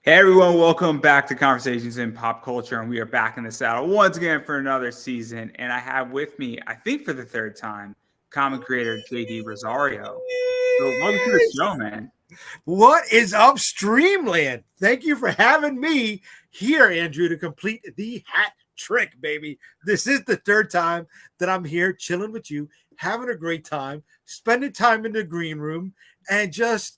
Hey everyone, welcome back to Conversations in Pop Culture, and we are back in the saddle once again for another season. And I have with me, I think for the third time, comic creator Jaydee Rosario. So welcome to the show, man. What is up, Streamland? Thank you for having me here, Andrew, to complete the hat trick, baby. This is the third time that I'm here chilling with you, having a great time, spending time in the green room, and just,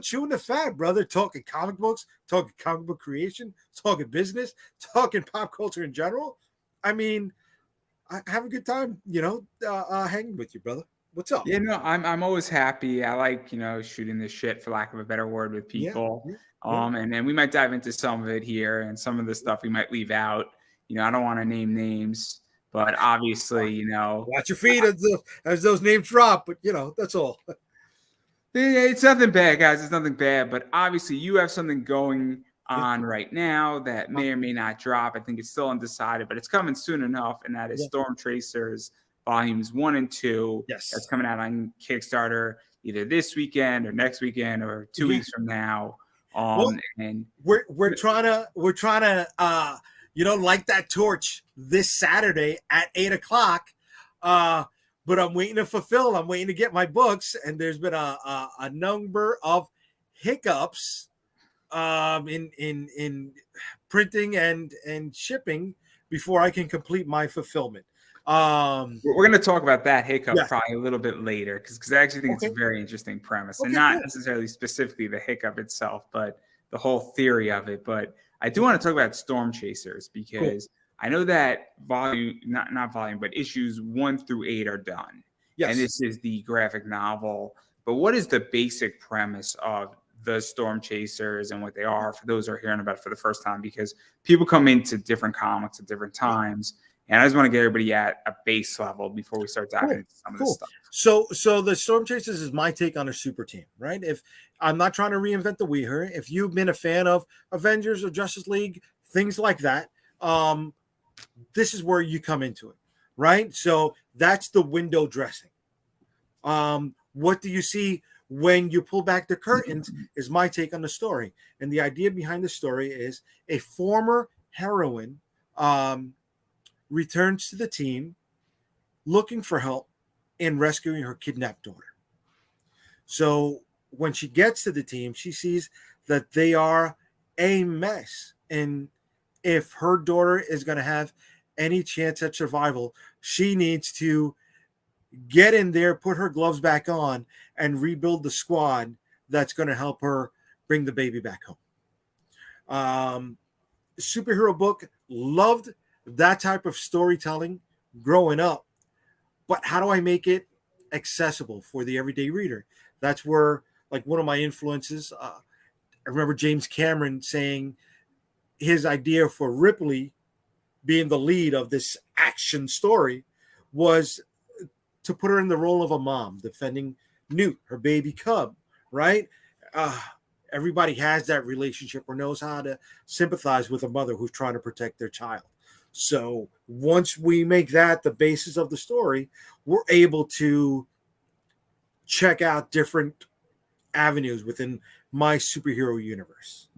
chewing the fat, brother, talking comic books, talking comic book creation, talking business, talking pop culture in general. I mean, I have a good time, hanging with you, brother. What's up? I'm always happy. I like shooting the shit, for lack of a better word, with Yeah, people. yeah, yeah. And then we might dive into some of it here, and some of the stuff we might leave out. I don't want to name names, but obviously, Watch your feet as those names drop, but that's all. it's nothing bad, guys. It's nothing bad. But obviously, you have something going Yeah, on right now that may or may not drop. I think it's still undecided, but it's coming soon enough. And that is yeah. Stormchasers Volumes 1 and 2. That's Yes. coming out on Kickstarter either this weekend or next weekend or two Yeah. weeks from now. Well, And we're trying to light that torch this Saturday at 8 o'clock. Uh, but I'm waiting to fulfill. I'm waiting to get my books, and there's been a number of hiccups in printing and shipping before I can complete my fulfillment. we're going to talk about that hiccup Yes. probably a little bit later because I actually think it's Okay. a very interesting premise, and Okay. not Cool. necessarily specifically the hiccup itself, but the whole theory of it. But I do want to talk about Storm Chasers Cool. because I know that volume, not volume, but issues 1 through 8 are done, and Yes. this is the graphic novel. But what is the basic premise of the Storm Chasers and what they are for those who are hearing about it for the first time? Because people come into different comics at different times, and I just want to get everybody at a base level before we start diving Cool. into some of this Cool. stuff. So the Storm Chasers is my take on a super team, right? If I'm not trying to reinvent the wheel here, if you've been a fan of Avengers or Justice League, things like that, this is where you come into it, right? So that's the window dressing. What do you see when you pull back the curtains? Is my take on the story, and the idea behind the story is a former heroine returns to the team looking for help in rescuing her kidnapped daughter. So when she gets to the team, she sees that they are a mess. And if her daughter is going to have any chance at survival, she needs to get in there, put her gloves back on, and rebuild the squad that's going to help her bring the baby back home. Um, Superhero book, loved that type of storytelling growing up. But how do I make it accessible for the everyday reader? That's where, like, one of my influences, I remember James Cameron saying his idea for Ripley being the lead of this action story was to put her in the role of a mom defending Newt, her baby cub, right? Uh, Everybody has that relationship or knows how to sympathize with a mother who's trying to protect their child. So once we make that the basis of the story, we're able to check out different avenues within my superhero universe.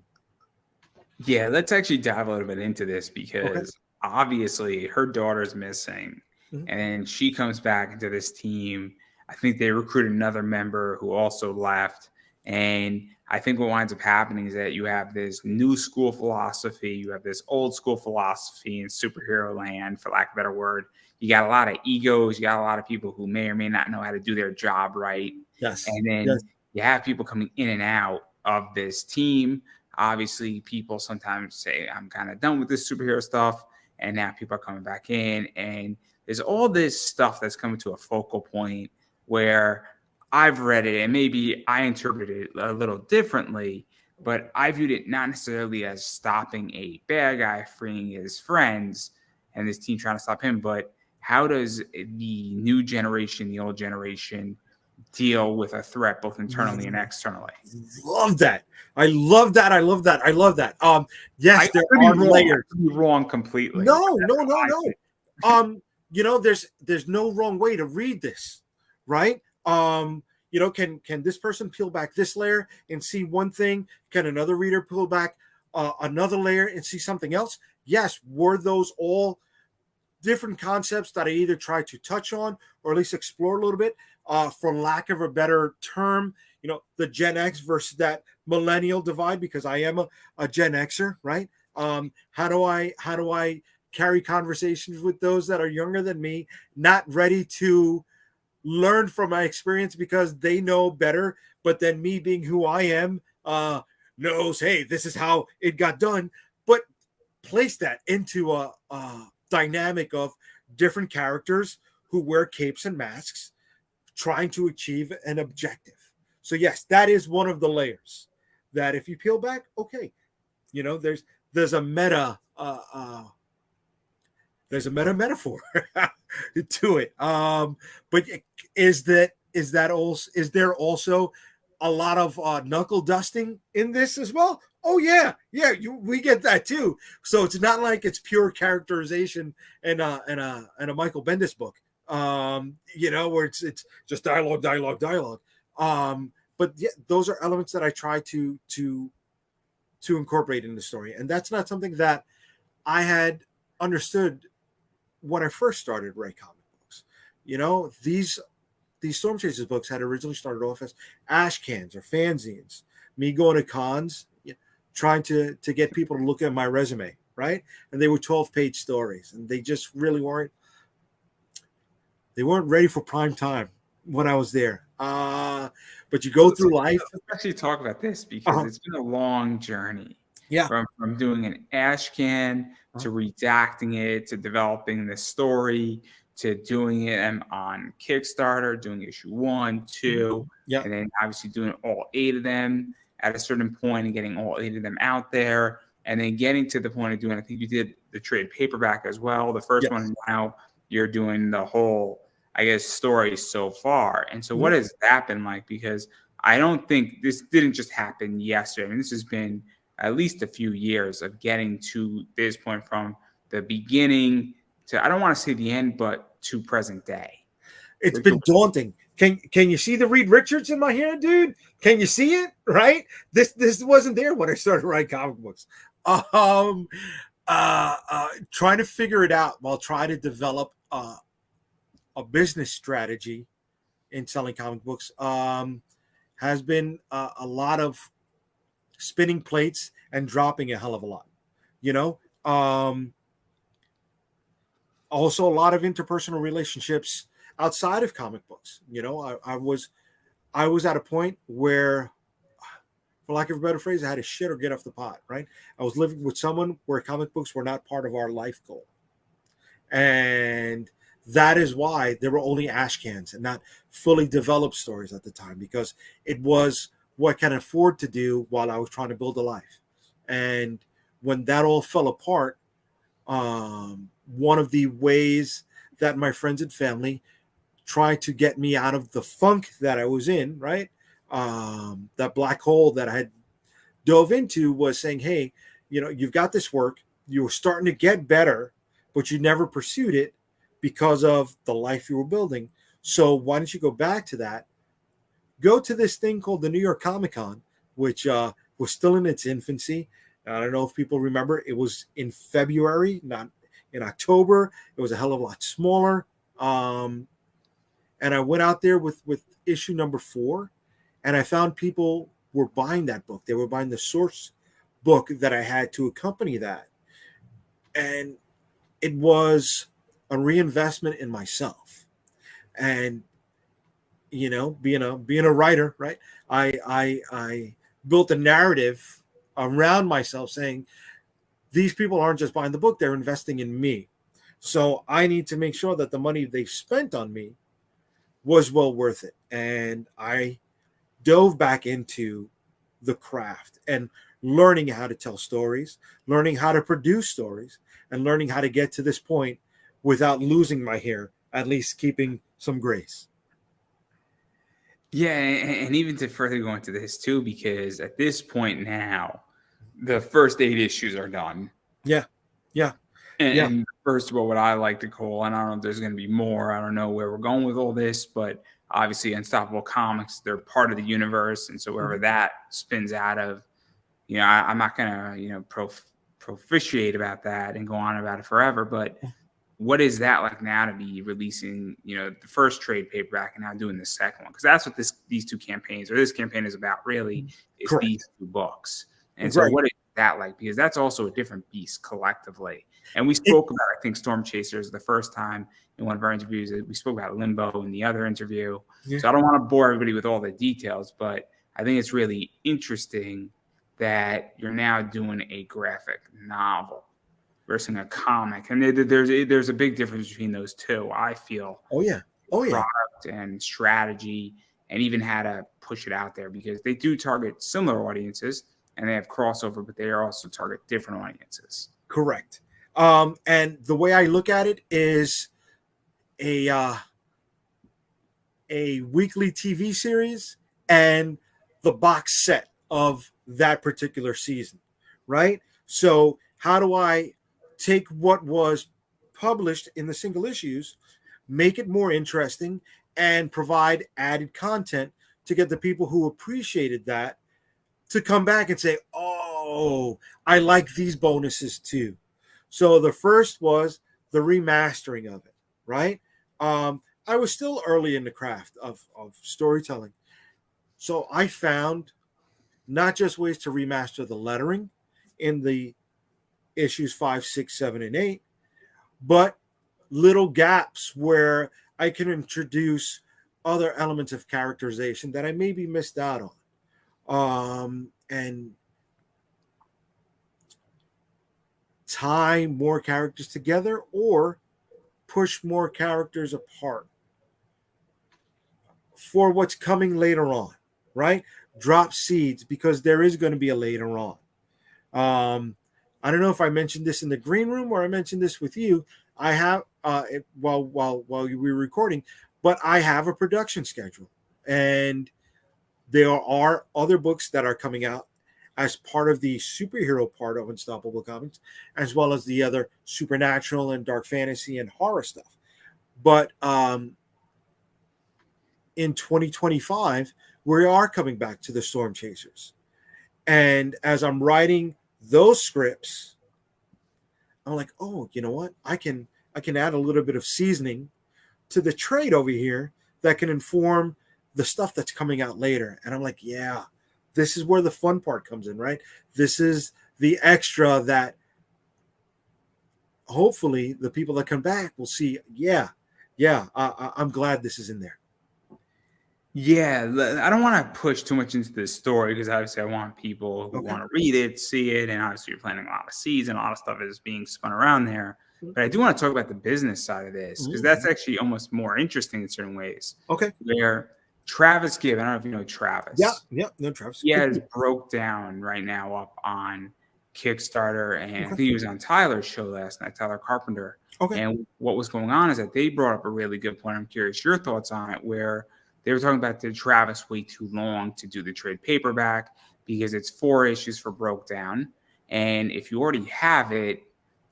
Yeah, let's actually dive a little bit into this Okay. because obviously her daughter's missing, Mhm. and she comes back into this team. I think they recruit another member who also left. And I think what winds up happening is that you have this new school philosophy, you have this old school philosophy in superhero land, for lack of a better word. You got a lot of egos, you got a lot of people who may or may not know how to do their job right. Yes. And then Yes. you have people coming in and out of this team. Obviously, people sometimes say, I'm kind of done with this superhero stuff. And now people are coming back in. And there's all this stuff that's coming to a focal point where I've read it and maybe I interpreted it a little differently, but I viewed it not necessarily as stopping a bad guy freeing his friends and this team trying to stop him, but how does the new generation, the old generation, deal with a threat both internally and externally? Love that. I love that. I love that. I love that. I Yes, there could be are wrong. I layers. could be wrong completely. No, That's no, how no, I see no. it. There's no wrong way to read this, right? Can this person peel back this layer and see one thing? Can another reader pull back another layer and see something else. Yes, were those all different concepts that I either tried to touch on or at least explore a little bit, for lack of a better term, the Gen X versus that millennial divide, because I am a Gen Xer, right? How do I carry conversations with those that are younger than me, not ready to learn from my experience because they know better, but then me being who I am, knows, hey, this is how it got done, but place that into a dynamic of different characters who wear capes and masks trying to achieve an objective. So yes, that is one of the layers that if you peel back, okay, there's a meta there's a meta metaphor to it. But is there also a lot of knuckle dusting in this as well? Oh yeah, we get that too. So it's not like it's pure characterization in a Michael Bendis book, where it's just dialogue. But yeah, those are elements that I try to incorporate in the story, and that's not something that I had understood when I first started writing comic books. These Stormchasers books had originally started off as ash cans or fanzines, me going to cons, trying to get people to look at my resume, right? And they were 12-page stories, and they just really weren't ready for prime time when I was there. But you go through life. Let's actually talk about this because it's been a long journey. Yeah. From doing an ash can to redacting it to developing the story to doing it on Kickstarter, doing issue 1, 2, and then obviously doing all 8 of them at a certain point and getting all 8 of them out there, and then getting to the point of doing, I think you did the trade paperback as well, the first one, and now you're doing the whole, I guess, story so far. And so what has that been like? Because I don't think this didn't just happen yesterday. I mean, this has been at least a few years of getting to this point from the beginning to, I don't want to say the end, but to present day. It's been daunting. Can you see the Reed Richards in my hand, dude? Can you see it? Right? This wasn't there when I started writing comic books. Trying to figure it out while trying to develop a business strategy in selling comic books has been a lot of spinning plates and dropping a hell of a lot. Also a lot of interpersonal relationships outside of comic books. I was at a point where, for lack of a better phrase, I had to shit or get off the pot, right? I was living with someone where comic books were not part of our life goal. And that is why there were only ash cans and not fully developed stories at the time, because it was what I can afford to do while I was trying to build a life. And when that all fell apart, one of the ways that my friends and family tried to get me out of the funk that I was in, right? That black hole that I had dove into, was saying, hey, you've got this work, you were starting to get better, but you never pursued it because of the life you were building. So why don't you go back to that? Go to this thing called the New York Comic Con, which was still in its infancy. I don't know if people remember, it was in February, not in October. It was a hell of a lot smaller. And I went out there with issue number 4, and I found people were buying that book. They were buying the source book that I had to accompany that. And it was a reinvestment in myself. And being a writer, right? I built a narrative around myself saying, these people aren't just buying the book, they're investing in me. So I need to make sure that the money they spent on me was well worth it. And I dove back into the craft and learning how to tell stories, learning how to produce stories, and learning how to get to this point without losing my hair, at least keeping some grace. Yeah, and even to further go into this too, because at this point now, the first 8 issues are done. Yeah. And first of all, what I like to call, and I don't know if there's going to be more, I don't know where we're going with all this, but obviously Unstoppable Comics, they're part of the universe. And so wherever that spins out of, I'm not gonna proficiate about that and go on about it forever, but what is that like now to be releasing, the first trade paperback and now doing the second one? Because that's what these two campaigns, or this campaign, is about, really, is these Correct. two books. And so Right. what is that like? Because that's also a different beast collectively. And we spoke about, I think, Stormchasers the first time in one of our interviews. We spoke about Limbo in the other interview. Yeah. So I don't want to bore everybody with all the details, but I think it's really interesting that you're now doing a graphic novel versus a comic, and there's a big difference between those two, I feel. Oh yeah. Oh yeah. Product and strategy, and even how to push it out there, because they do target similar audiences and they have crossover, but they are also target different audiences. Correct. And the way I look at it is a weekly TV series and the box set of that particular season, right? So how do I take what was published in the single issues, make it more interesting, and provide added content to get the people who appreciated that to come back and say, oh, I like these bonuses too. So the first was the remastering of it, right? I was still early in the craft of storytelling. So I found not just ways to remaster the lettering in the issues 5, 6, 7, and 8, but little gaps where I can introduce other elements of characterization that I maybe missed out on. And tie more characters together or push more characters apart for what's coming later on, right? Drop seeds, because there is going to be a later on. I don't know if I mentioned this in the green room or I mentioned this with you. I have while we were recording, but I have a production schedule, and there are other books that are coming out as part of the superhero part of Unstoppable Comics, as well as the other supernatural and dark fantasy and horror stuff. But in 2025, we are coming back to the Stormchasers. And as I'm writing those scripts, I'm like, oh, you know what? I can add a little bit of seasoning to the trade over here that can inform the stuff that's coming out later. And I'm like, yeah, this is where the fun part comes in, right? This is the extra that hopefully the people that come back will see. I'm glad this is in there. Yeah, I don't want to push too much into this story, because obviously I want people who want to read it, see it, and obviously you're planting a lot of seeds and a lot of stuff is being spun around there. But I do want to talk about the business side of this, because that's actually almost more interesting in certain ways. Okay. Where Travis Gibb, I don't know if you know Travis. Yeah, no, Travis. He has broke down right now up on Kickstarter, and I think he was on Tyler's show last night, Tyler Carpenter. Okay. And what was going on is that they brought up a really good point. I'm curious your thoughts on it, where they were talking about, did Travis wait too long to do the trade paperback, because it's 4 issues for Broke Down. And if you already have it,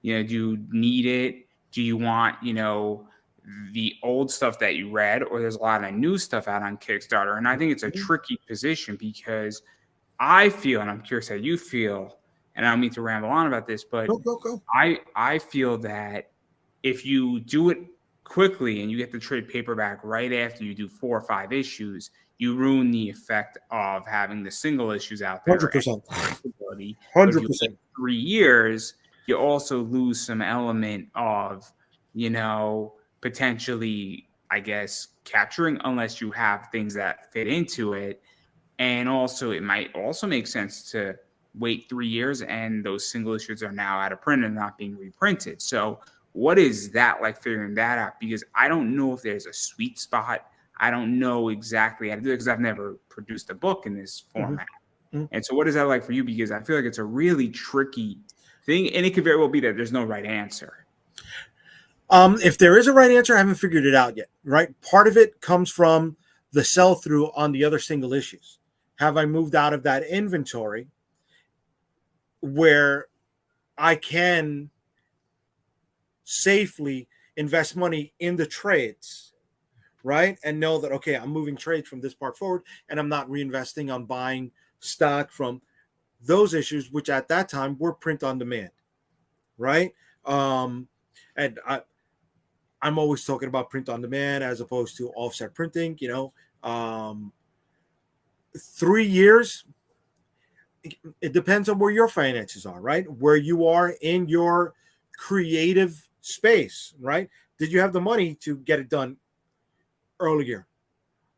do you need it? Do you want, the old stuff that you read, or there's a lot of new stuff out on Kickstarter? And I think it's a tricky position, because I feel, and I'm curious how you feel, and I don't mean to ramble on about this, but Go. I feel that if you do it quickly and you get the trade paperback right after you do 4 or 5 issues, you ruin the effect of having the single issues out there. 100%. 100%. 3 years, you also lose some element of, potentially, I guess, capturing, unless you have things that fit into it. And also, it might also make sense to wait 3 years, and those single issues are now out of print and not being reprinted. So what is that like, figuring that out? Because I don't know if there's a sweet spot. I don't know exactly how to do it, because I've never produced a book in this format. And so what is that like for you? Because I feel like it's a really tricky thing, and it could very well be that there's no right answer. If there is a right answer, I haven't figured it out yet, right? Part of it comes from the sell-through on the other single issues. Have I moved out of that inventory where I can safely invest money in the trades, right? And know that, okay, I'm moving trades from this part forward, and I'm not reinvesting on buying stock from those issues, which at that time were print on demand, right? And I'm always talking about print on demand as opposed to offset printing. 3 years, it depends on where your finances are, right? Where you are in your creative space, right? Did you have the money to get it done earlier,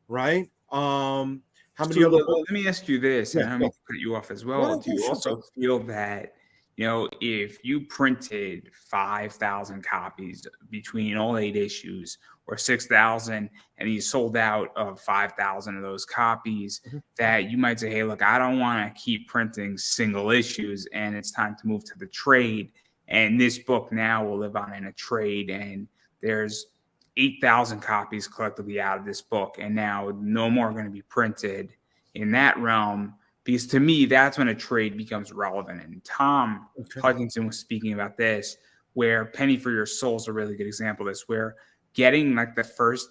right? How So many other books? let me ask you this, Yeah, and I don't yeah. mean to cut you off as No, well. no, Do no, you sure, sure. also feel that, if you printed 5,000 copies between all 8 issues, or 6,000, and you sold out of 5,000 of those copies, Mhm. that you might say, hey, look, I don't want to keep printing single issues, and it's time to move to the trade. And this book now will live on in a trade, and there's 8,000 copies collectively out of this book, and now no more going to be printed in that realm, because to me that's when a trade becomes relevant. And Tom Okay. Hutchinson was speaking about this, where Penny for Your Soul is a really good example of this, where getting like the first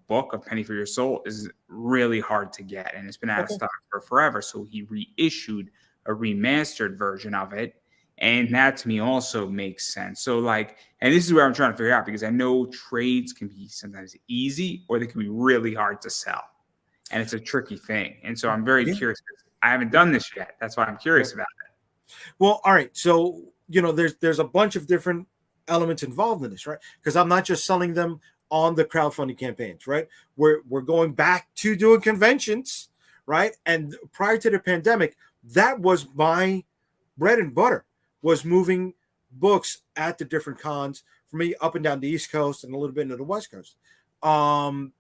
book of Penny for Your Soul is really hard to get, and it's been out of Okay. stock for forever. So he reissued a remastered version of it, and that to me also makes sense. So like, and this is where I'm trying to figure out, because I know trades can be sometimes easy or they can be really hard to sell. And it's a tricky thing. And so I'm very Yeah. curious. I haven't Yeah. done this yet. That's why I'm curious about Well, all right. So, there's a bunch of different elements involved in this, right? Because I'm not just selling them on the crowdfunding campaigns, right? We're going back to doing conventions, right? And prior to the pandemic, that was my bread and butter, was moving books at the different cons for me up and down the East Coast and a little bit into the West Coast. Um,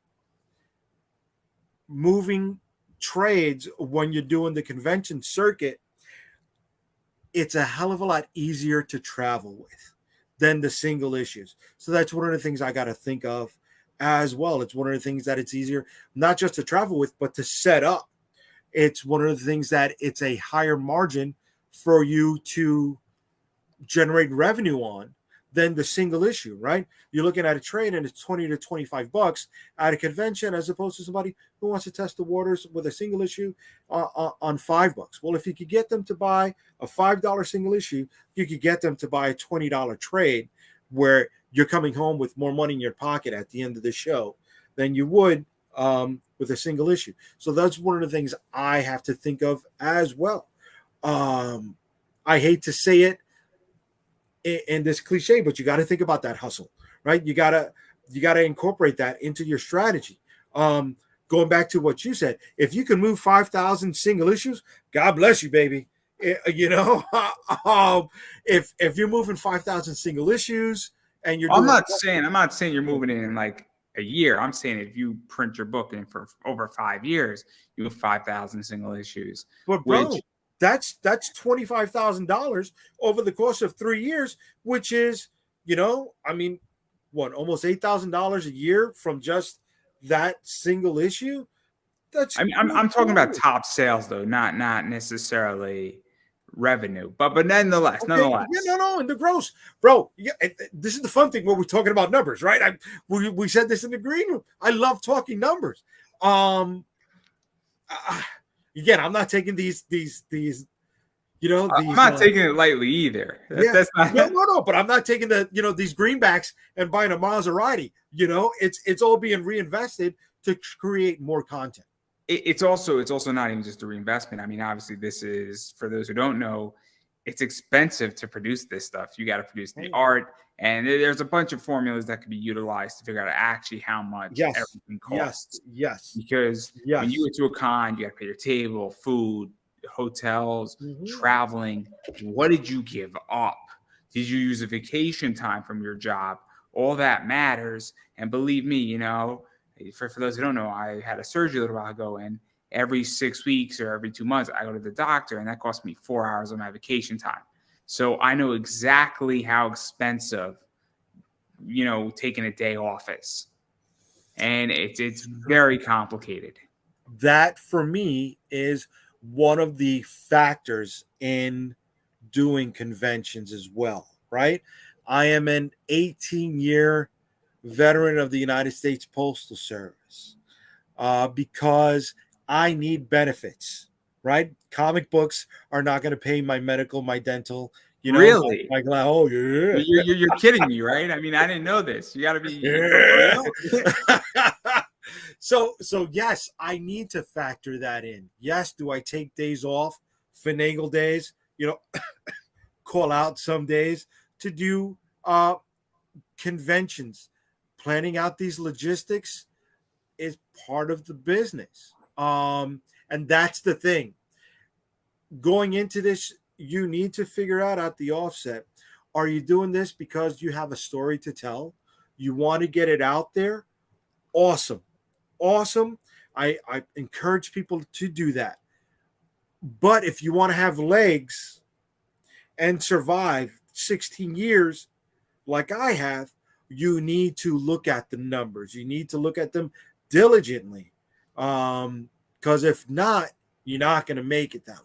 Moving trades when you're doing the convention circuit, it's a hell of a lot easier to travel with than the single issues. So that's one of the things I got to think of as well. It's one of the things that it's easier not just to travel with, but to set up. It's one of the things that it's a higher margin for you to generate revenue on than the single issue, right? You're looking at a trade and it's 20 to 25 bucks at a convention, as opposed to somebody who wants to test the waters with a single issue on $5. Well, if you could get them to buy a $5 single issue, you could get them to buy a $20 trade, where you're coming home with more money in your pocket at the end of the show than you would with a single issue. So that's one of the things I have to think of as well. I hate to say it in this cliche, but you got to think about that hustle, right? You gotta incorporate that into your strategy. Going back to what you said, if you can move 5,000 single issues, God bless you, baby. If you're moving 5,000 single issues and you're I'm doing, not saying you're moving in like a year. I'm saying if you print your book in for over 5 years, you have 5,000 single issues, but which bro, that's $25,000 over the course of 3 years, which is, I mean, what, almost $8,000 a year from just that single issue. That's I mean, I'm talking about top sales though, not necessarily revenue, but okay. Yeah, no, in the gross, bro. Yeah, this is the fun thing when we're talking about numbers, right? We said this in the green room. I love talking numbers. Um, uh, Again, I'm not taking these, I'm these. not taking it lightly either. Yeah, That's not. no, but I'm not taking these greenbacks and buying a Maserati. It's all being reinvested to create more content. It's also not even just a reinvestment. I mean, obviously, this is, for those who don't know, it's expensive to produce this stuff. You got to produce the art, and there's a bunch of formulas that could be utilized to figure out actually how much Yes, everything yes, costs. yes, Because when you yes. go to a con, you got to pay your table, food, hotels, Mhm. traveling. What did you give up? Did you use a vacation time from your job? All that matters. And believe me, for those who don't know, I had a surgery a little while ago, and every 6 weeks or every 2 months, I go to the doctor, and that costs me 4 hours of my vacation time. So I know exactly how expensive, taking a day off is, and it's very complicated. That for me is one of the factors in doing conventions as well, right? I am an 18-year veteran of the United States Postal Service, because I need benefits, right? Comic books are not going to pay my medical, my dental, Really? oh yeah. You're kidding me, right? I mean, I didn't know this. You got to be for Yeah. real. So yes, I need to factor that in. Yes, do I take days off, finagle days, call out some days to do conventions. Planning out these logistics is part of the business. And that's the thing. Going into this, you need to figure out at the offset, are you doing this because you have a story to tell? You want to get it out there? Awesome. Awesome. I encourage people to do that. But if you want to have legs and survive 16 years like I have, you need to look at the numbers. You need to look at them diligently. Because if not, you're not going to make it that long.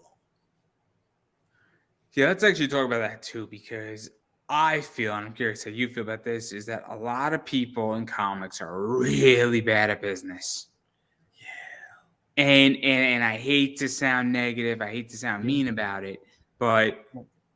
Yeah, let's actually talk about that too, because I feel, and I'm curious how you feel about this, is that a lot of people in comics are really bad at business. And I hate to sound negative, I hate to sound mean about it, but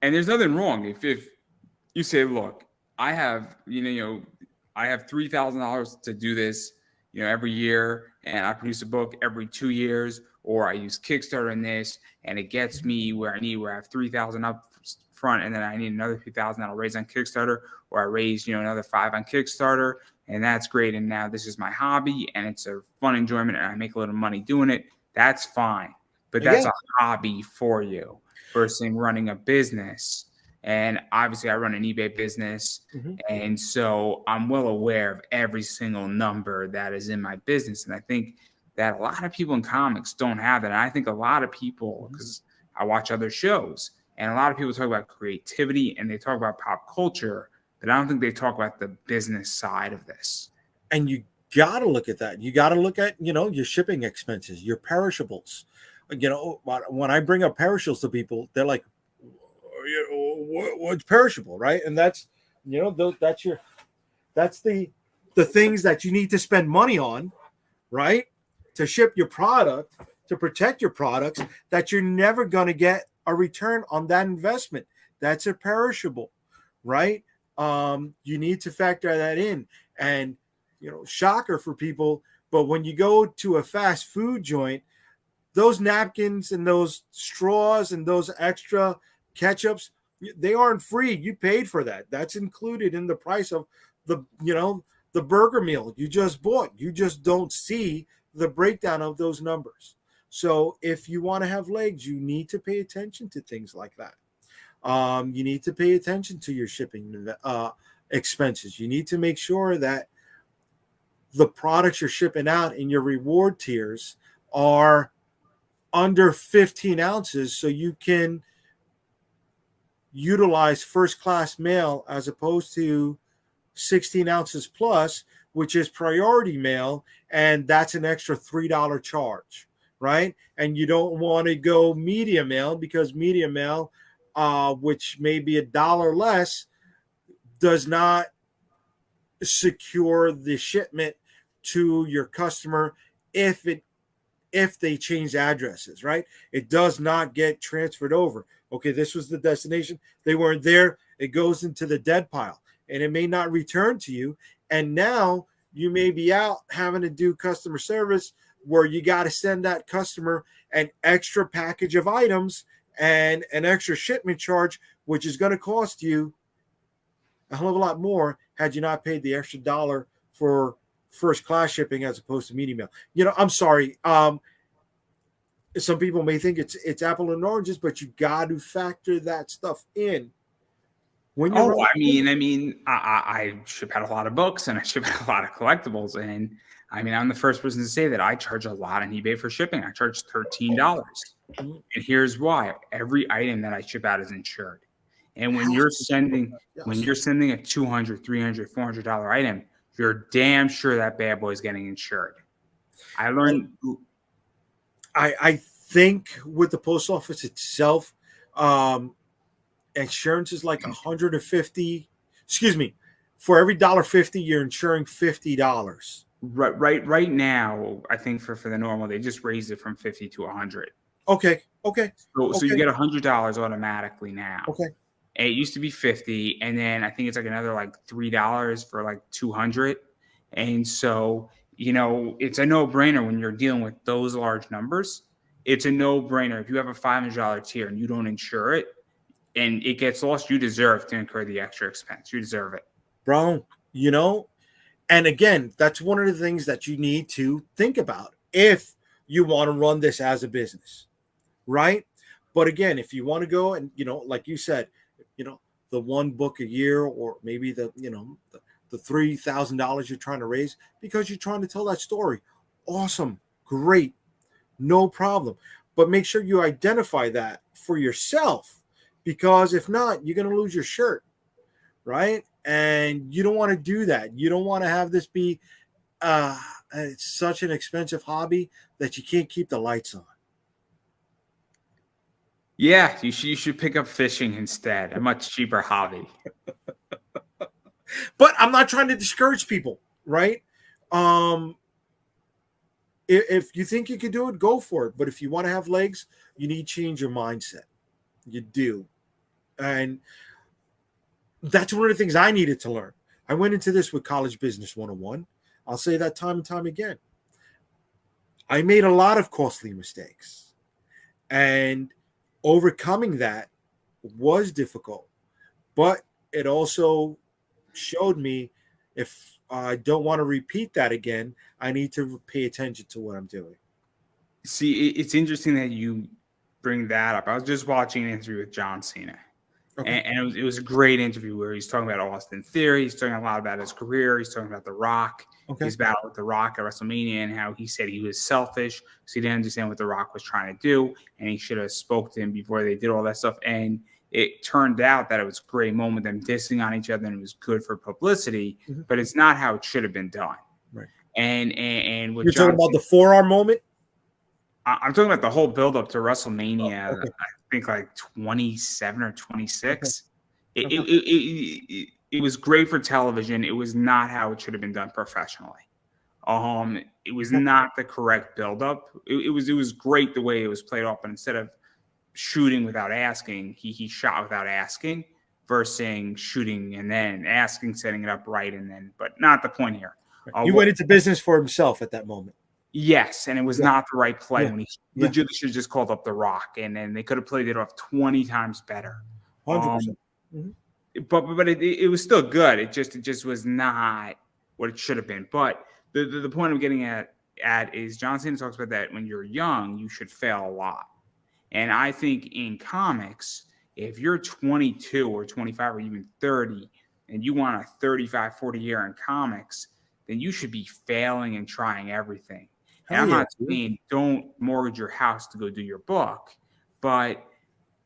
and there's nothing wrong if you say, look, I have I have $3,000 to do this, every year, and I produce a book every 2 years, or I use Kickstarter in this, and it gets me where I have 3,000 up front, and then I need another 2,000 that I'll raise on Kickstarter, or I raise another 5 on Kickstarter, and that's great. And now this is my hobby, and it's a fun enjoyment, and I make a little money doing it. That's fine, but that's a hobby for you versus running a business. And obviously, I run an eBay business. And so I'm well aware of every single number that is in my business. And I think that a lot of people in comics don't have that. And I think a lot of people, because I watch other shows, and a lot of people talk about creativity and they talk about pop culture, but I don't think they talk about the business side of this. And you got to look at that. You got to look at, your shipping expenses, your perishables. When I bring up perishables to people, they're like, what's perishable, right? And that's that's the things that you need to spend money on, right, to ship your product, to protect your products, that you're never going to get a return on that investment. That's a perishable, right? You need to factor that in. And shocker for people, but when you go to a fast food joint, those napkins and those straws and those extra ketchups, they aren't free. You paid for that. That's included in the price of the burger meal you just bought. You just don't see the breakdown of those numbers. So if you want to have legs, you need to pay attention to things like that. You need to pay attention to your shipping expenses. You need to make sure that the products you're shipping out in your reward tiers are under 15 ounces, so you can utilize first class mail as opposed to 16 ounces plus, which is priority mail, and that's an extra $3 charge, right? And you don't want to go medium mail, because medium mail, which may be $1 less, does not secure the shipment to your customer if they change addresses, right? It does not get transferred over. Okay, this was the destination. They weren't there. It goes into the dead pile, and it may not return to you. And now you may be out having to do customer service where you got to send that customer an extra package of items and an extra shipment charge, which is going to cost you a hell of a lot more had you not paid the extra $1 for first class shipping as opposed to medium mail. I'm sorry. Some people may think it's apple and oranges, but you got to factor that stuff in. I ship out a lot of books and I ship out a lot of collectibles, and I'm the first person to say that I charge a lot on eBay for shipping. I charge $13, and here's why: every item that I ship out is insured. And when you're sending a $200, $300, $400 item, you're damn sure that bad boy is getting insured. I learned. I think with the post office itself, insurance is like $150. Excuse me, for every $1.50, you're insuring $50. Right now, I think for the normal, they just raised it from 50 to 100. Okay. So you get $100 automatically now. Okay. And it used to be 50, and then I think it's like another like $3 for like 200. And so, it's a no-brainer when you're dealing with those large numbers. It's a no-brainer. If you have a $500 tier and you don't insure it and it gets lost, you deserve to incur the extra expense. You deserve it. Bro, and again, that's one of the things that you need to think about if you want to run this as a business, right? But again, if you want to go and, like you said, the one book a year, or maybe the $3,000 you're trying to raise because you're trying to tell that story. Awesome. Great. No problem. But make sure you identify that for yourself, because if not, you're going to lose your shirt, right? And you don't want to do that. You don't want to have this be it's such an expensive hobby that you can't keep the lights on. Yeah, you should pick up fishing instead, a much cheaper hobby. But I'm not trying to discourage people, right? If you think you can do it, go for it. But if you want to have legs, you need to change your mindset. You do. And that's one of the things I needed to learn. I went into this with College Business 101. I'll say that time and time again. I made a lot of costly mistakes, and overcoming that was difficult, but it also showed me if I don't want to repeat that again, I need to pay attention to what I'm doing. See, it's interesting that you bring that up. I was just watching an interview with John Cena. Okay. And it was a great interview where he's talking about Austin Theory. He's talking a lot about his career. He's talking about The Rock, Okay. his battle with The Rock at WrestleMania, and how he said he was selfish because he didn't understand what The Rock was trying to do, and he should have spoke to him before they did all that stuff. And it turned out that it was a great moment, them dissing on each other, and it was good for publicity, but it's not how it should have been done. Right. And what You're talking about the forearm moment? I'm talking about the whole build-up to WrestleMania. Okay. I think like 27 or 26. Okay. It was great for television. It was not how it should have been done professionally. It was not the correct build-up. It was great the way it was played off, but instead of shooting without asking, he shot without asking, versus shooting and then asking, setting it up right, and then. But not the point here. He went into business for himself at that moment. Yes, and it was not the right play when he legitimately should have just called up The Rock, and then they could have played it off 20 times better. 100%. But it was still good. It just was not what it should have been. But the point I'm getting at is John Cena talks about that when you're young, you should fail a lot. And I think in comics, if you're 22 or 25 or even 30 and you want a 35, 40 year in comics, then you should be failing and trying everything. And I'm not saying don't mortgage your house to go do your book, but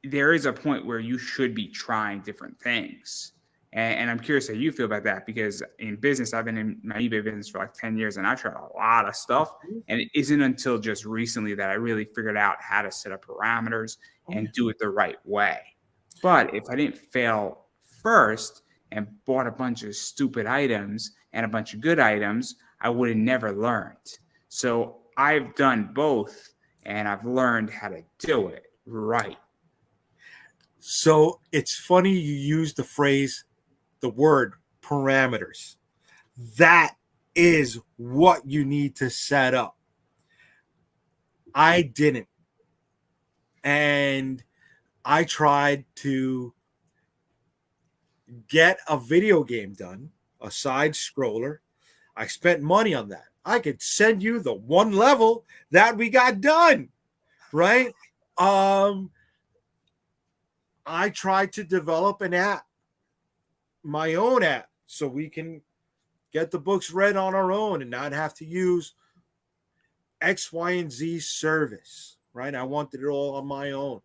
there is a point where you should be trying different things. And I'm curious how you feel about that, because in business, I've been in my eBay business for like 10 years and I've tried a lot of stuff. And it isn't until just recently that I really figured out how to set up parameters and do it the right way. But if I didn't fail first and bought a bunch of stupid items and a bunch of good items, I would have never learned. So I've done both, and I've learned how to do it right. So it's funny you use the word parameters. That is what you need to set up. I didn't. And I tried to get a video game done, a side scroller. I spent money on that. I could send you the one level that we got done, right? I tried to develop an app, my own app, so we can get the books read on our own and not have to use X, Y, and Z service, right? I wanted it all on my own.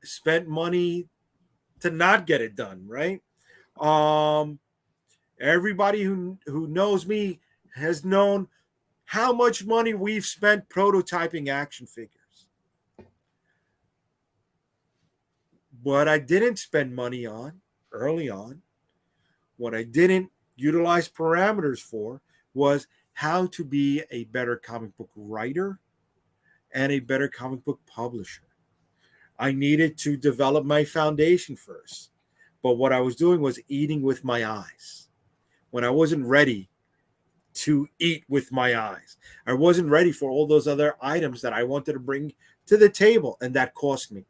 Spent money to not get it done, right? Everybody who knows me has known how much money we've spent prototyping action figures. What I didn't spend money on early on, what I didn't utilize parameters for, was how to be a better comic book writer and a better comic book publisher. I needed to develop my foundation first. But what I was doing was eating with my eyes when I wasn't ready to eat with my eyes. I wasn't ready for all those other items that I wanted to bring to the table, and that cost me.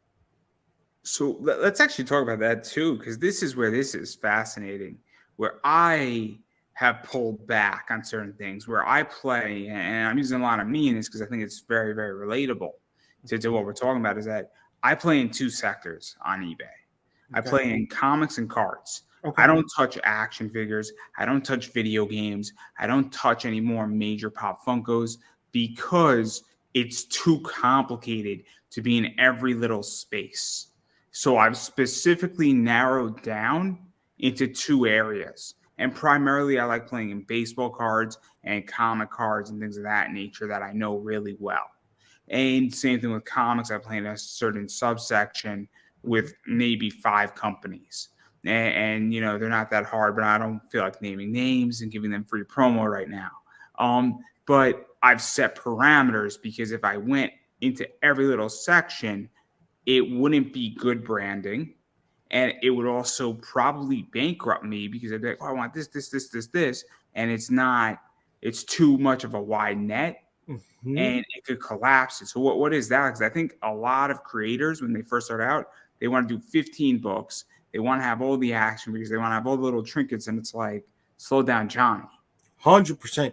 So let's actually talk about that too, because this is where this is fascinating, where I have pulled back on certain things, where I play, and I'm using a lot of me in this because I think it's very, very relatable to what we're talking about, is that I play in two sectors on eBay. I Okay. play in comics and cards. Okay. I don't touch action figures. I don't touch video games. I don't touch any more major pop Funkos because it's too complicated to be in every little space. So I've specifically narrowed down into two areas. And primarily, I like playing in baseball cards and comic cards and things of that nature that I know really well. And same thing with comics. I play in a certain subsection with maybe 5 companies. And you know, they're not that hard, but I don't feel like naming names and giving them free promo right now. But I've set parameters because if I went into every little section, it wouldn't be good branding. And it would also probably bankrupt me because I'd be like, oh, I want this, this, this, this, this. And it's too much of a wide net and it could collapse it. So what is that? Because I think a lot of creators, when they first start out, they want to do 15 books. They want to have all the action because they want to have all the little trinkets. And it's like, slow down, Johnny. 100%.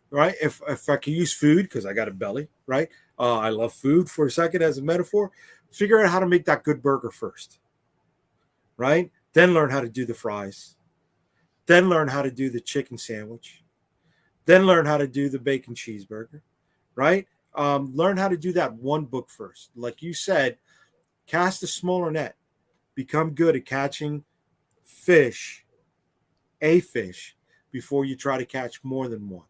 Right. If I can use food, because I got a belly, right? I love food for a second as a metaphor. Figure out how to make that good burger first. Right. Then learn how to do the fries. Then learn how to do the chicken sandwich. Then learn how to do the bacon cheeseburger. Right. Learn how to do that one book first. Like you said, cast a smaller net. Become good at catching a fish, before you try to catch more than one.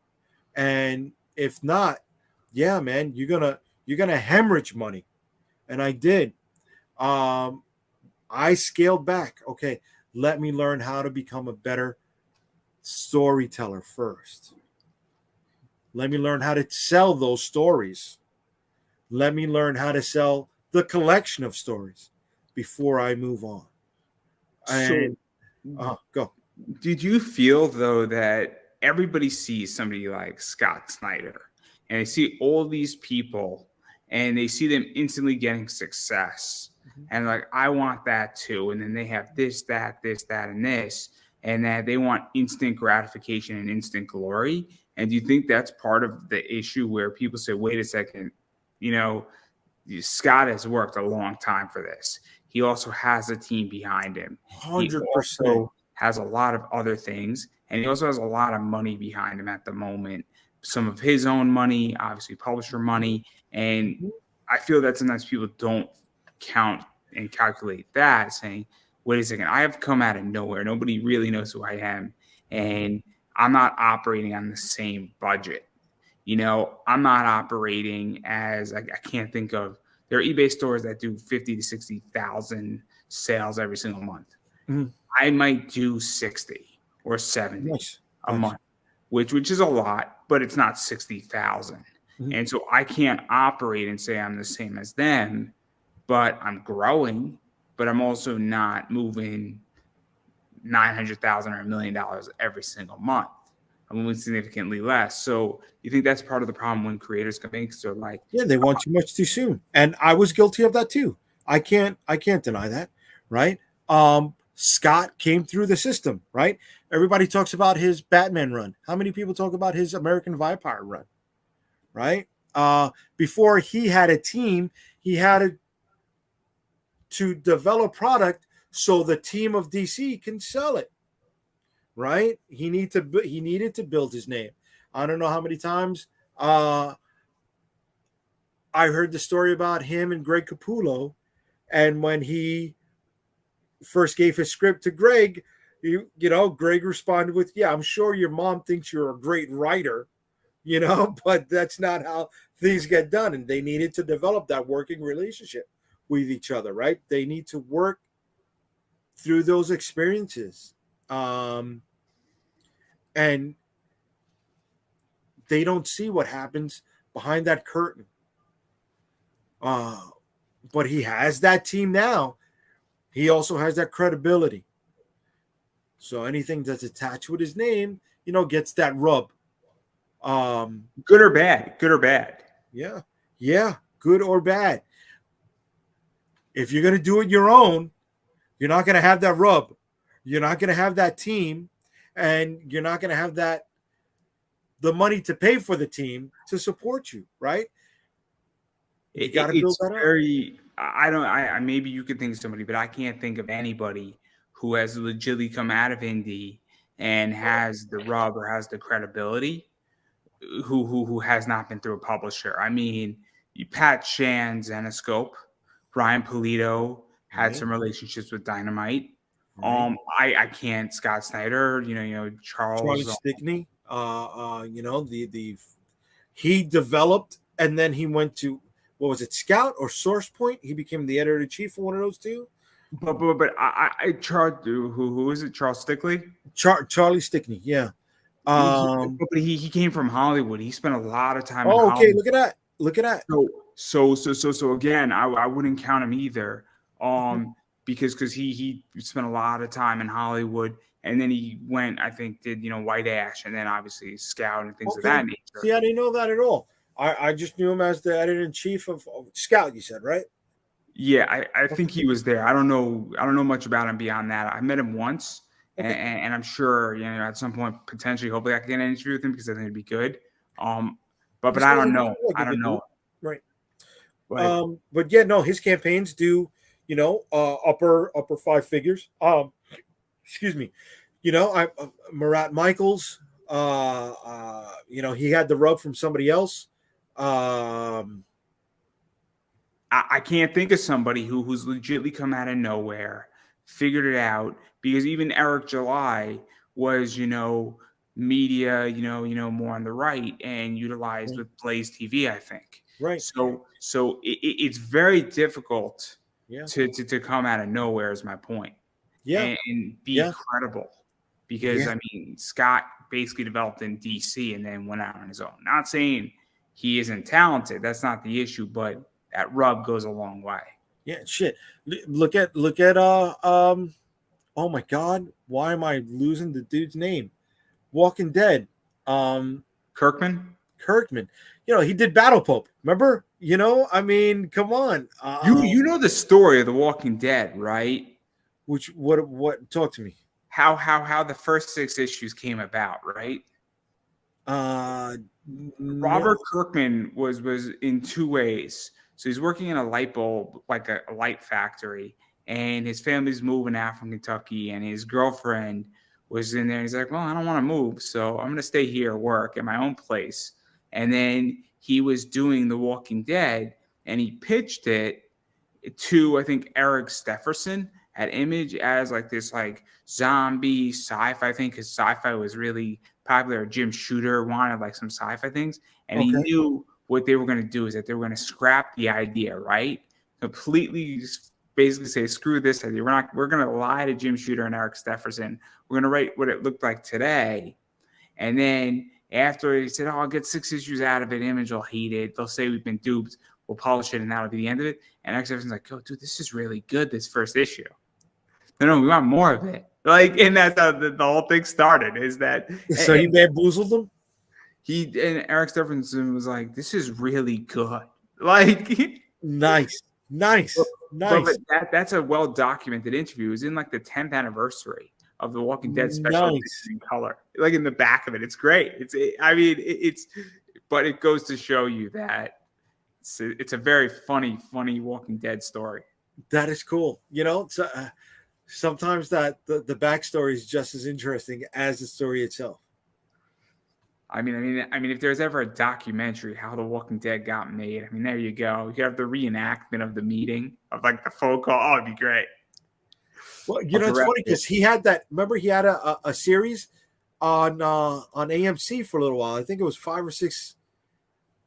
And if not, yeah, man, you're gonna hemorrhage money. And I did. I scaled back. Okay, let me learn how to become a better storyteller first. Let me learn how to sell those stories. Let me learn how to sell the collection of stories before I move on. And go. Did you feel though that everybody sees somebody like Scott Snyder and they see all these people and they see them instantly getting success and like, I want that too. And then they have this, that, and this, and that they want instant gratification and instant glory. And do you think that's part of the issue where people say, wait a second, you know, Scott has worked a long time for this. He also has a team behind him. He 100%. also has a lot of other things, and he also has a lot of money behind him at the moment. Some of his own money, obviously publisher money, and I feel that sometimes people don't count and calculate that, saying, wait a second, I have come out of nowhere. Nobody really knows who I am, and I'm not operating on the same budget. You know, I'm not operating as I can't think of. There are eBay stores that do 50 to 60,000 sales every single month. Mhm. I might do 60 or 70 Nice. a month, which is a lot, but it's not 60,000. And so I can't operate and say I'm the same as them, but I'm growing, but I'm also not moving 900,000 or $1 million every single month. I'm moving significantly less. So you think that's part of the problem when creators come in? Because they're like, Yeah, they want too much too soon. And I was guilty of that too. I can't deny that, right? Scott came through the system, right? Everybody talks about his Batman run. How many people talk about his American Vampire run, right? Before he had a team, he had to develop product so the team of DC can sell it, right? He needed to build his name. I don't know how many times I heard the story about him and Greg Capullo, and when he first gave his script to Greg, Greg responded with, "Yeah, I'm sure your mom thinks you're a great writer, but that's not how things get done." And they needed to develop that working relationship with each other, right? They need to work through those experiences. And they don't see what happens behind that curtain. But he has that team now. He also has that credibility. So anything that's attached with his name, gets that rub. Good or bad? Good or bad? Yeah, yeah, good or bad. If you're gonna do it your own, you're not gonna have that rub. You're not gonna have that team, and you're not gonna have the money to pay for the team to support you, right? You got to build It's that up. very. I don't. I maybe you could think of somebody, but I can't think of anybody who has legitimately come out of indie and has the rub or has the credibility who has not been through a publisher. I mean, Pat Shan, Zenoscope, Brian Polito had Right, some relationships with Dynamite. right. I can't. Scott Snyder, Charlie Charles. Stickney, the he developed, and then he went to, what was it, Scout or Source Point? He became the editor in chief for one of those two. But Charles, who is it? Charles Stickley. Charlie Stickney, yeah. Um. But he came from Hollywood. He spent a lot of time in Oh, okay. Hollywood. Look at that. Look at that. So again, I wouldn't count him either. Mhm. Because he spent a lot of time in Hollywood, and then he went, I think, did White Ash, and then obviously Scout and things of Okay. that nature. See, I didn't know that at all. I just knew him as the editor in chief of Scout. You said, right? Yeah, I Okay. think he was there. I don't know much about him beyond that. I met him once, and, Okay. and, and I'm sure at some point potentially, hopefully, I can get an interview with him because I think it'd be good. Um, but He I sounds don't like, know. like I a don't good dude. know. Right. But But yeah, no, his campaigns do, upper five figures. Excuse me. I Marat Michaels, he had the rub from somebody else. Um, I can't think of somebody who's legitly come out of nowhere, figured it out. Because even Eric July was, media, more on the right and utilized right, with Blaze TV, I think. right. So it's very difficult Yeah. to come out of nowhere, is my point, Yeah. and be Yeah. credible. Because Yeah. I mean, Scott basically developed in DC and then went out on his own. Not saying he isn't talented, that's not the issue, but that rub goes a long way. Yeah. Shit. Look at oh my god, why am I losing the dude's name? Walking Dead. Um Kirkman, Kirkman. He did Battle Pope. Remember? I mean, come on. you know the story of The Walking Dead, right? Which what talk to me. How the first 6 issues came about, right? No. Robert Kirkman was in two ways. So he's working in a light bulb, like a light factory, and his family's moving out from Kentucky, and his girlfriend was in there. He's like, "Well, I don't want to move, so I'm going to stay here, work at my own place." And then he was doing The Walking Dead, and he pitched it to, I think, Eric Stefferson at Image as like this like zombie sci-fi thing, because sci-fi was really popular. Jim Shooter wanted like some sci-fi things, and he Okay. knew what they were going to do is that they were going to scrap the idea, right? Completely, basically say, screw this idea. We're going to lie to Jim Shooter and Eric Stefferson. We're going to write what it looked like today, and then after he said, "Oh, I'll get 6 issues out of it. Image will hate it. They'll say we've been duped. We'll polish it, and that'll be the end of it." And X Everson's like, "Oh, dude, this is really good. This first issue. No, we want more of it." Like, and that's how the whole thing started. Is that So he and bamboozled them? he and Eric Stephenson was like, "This is really good." Like, Nice. but, Nice. Nice. that's a well documented interview. It was in like the 10th anniversary of the Walking Dead special Nice. edition in color. Like in the back of it, it's great. I mean, but it goes to show you that it's a very funny Walking Dead story. That is cool. Sometimes that the backstory is just as interesting as the story itself. I mean, if there's ever a documentary how The Walking Dead got made, I mean, there you go. You have the reenactment of the meeting of like the phone call. Oh, it'd be great. Well, Of the it's rest funny of it. because he had that. Remember, he had a series on AMC for a little while. I think it was 5 or 6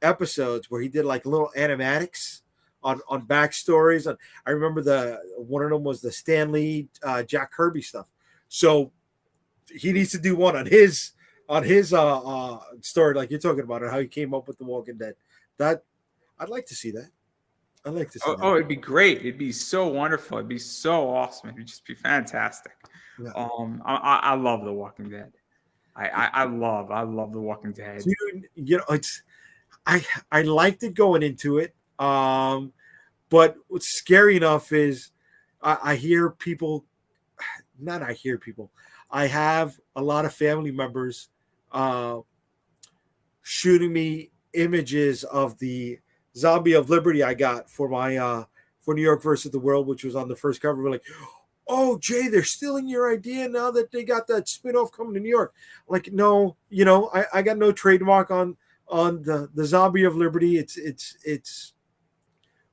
episodes where he did like little animatics on backstories. And I remember one of them was the Stan Lee, Jack Kirby stuff. So he needs to do one on his story, like you're talking about, and how he came up with The Walking Dead. That I'd like to see that. I like to see Oh, that. oh, it'd be great. It'd be so wonderful. It'd be so awesome. It'd just be fantastic. Yeah. I love The Walking Dead. I love The Walking Dead. Dude, it's I liked it going into it. But what's scary enough is I hear people, not I hear people, I have a lot of family members uh, shooting me images of the Zombie of Liberty I got for my for New York versus the World, which was on the first cover. We're like, oh Jay, they're stealing your idea now that they got that spinoff coming to New York. Like, no, I got no trademark on the Zombie of Liberty. It's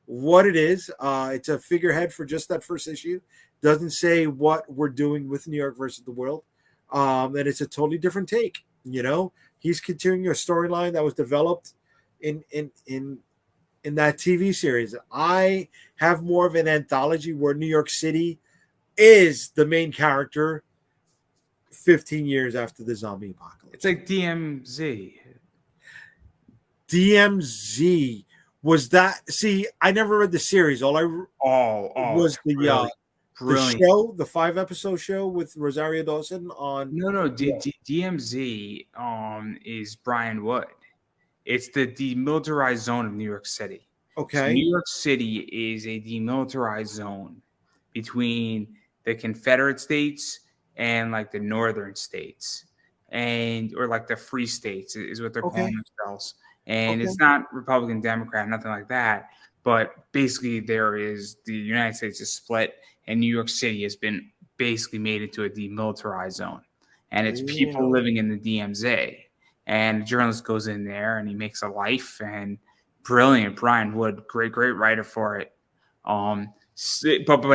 what it is. It's a figurehead for just that first issue. Doesn't say what we're doing with New York versus the World. And it's a totally different take. He's continuing a storyline that was developed in that TV series. I have more of an anthology where New York City is the main character 15 years after the zombie apocalypse. It's like DMZ. DMZ was that. See, I never read the series. All I was Really brilliant. the show, the 5-episode show with Rosario Dawson on. No. DMZ is Brian Wood. It's the demilitarized zone of New York City. Okay. So New York City is a demilitarized zone between the Confederate states and like the northern states, or like the free states is what they're calling themselves. And it's not Republican, Democrat, nothing like that. But basically, the United States is split, and New York City has been basically made into a demilitarized zone. And it's people living in the DMZ. And a journalist goes in there, and he makes a life. And brilliant, Brian Wood, great writer for it. But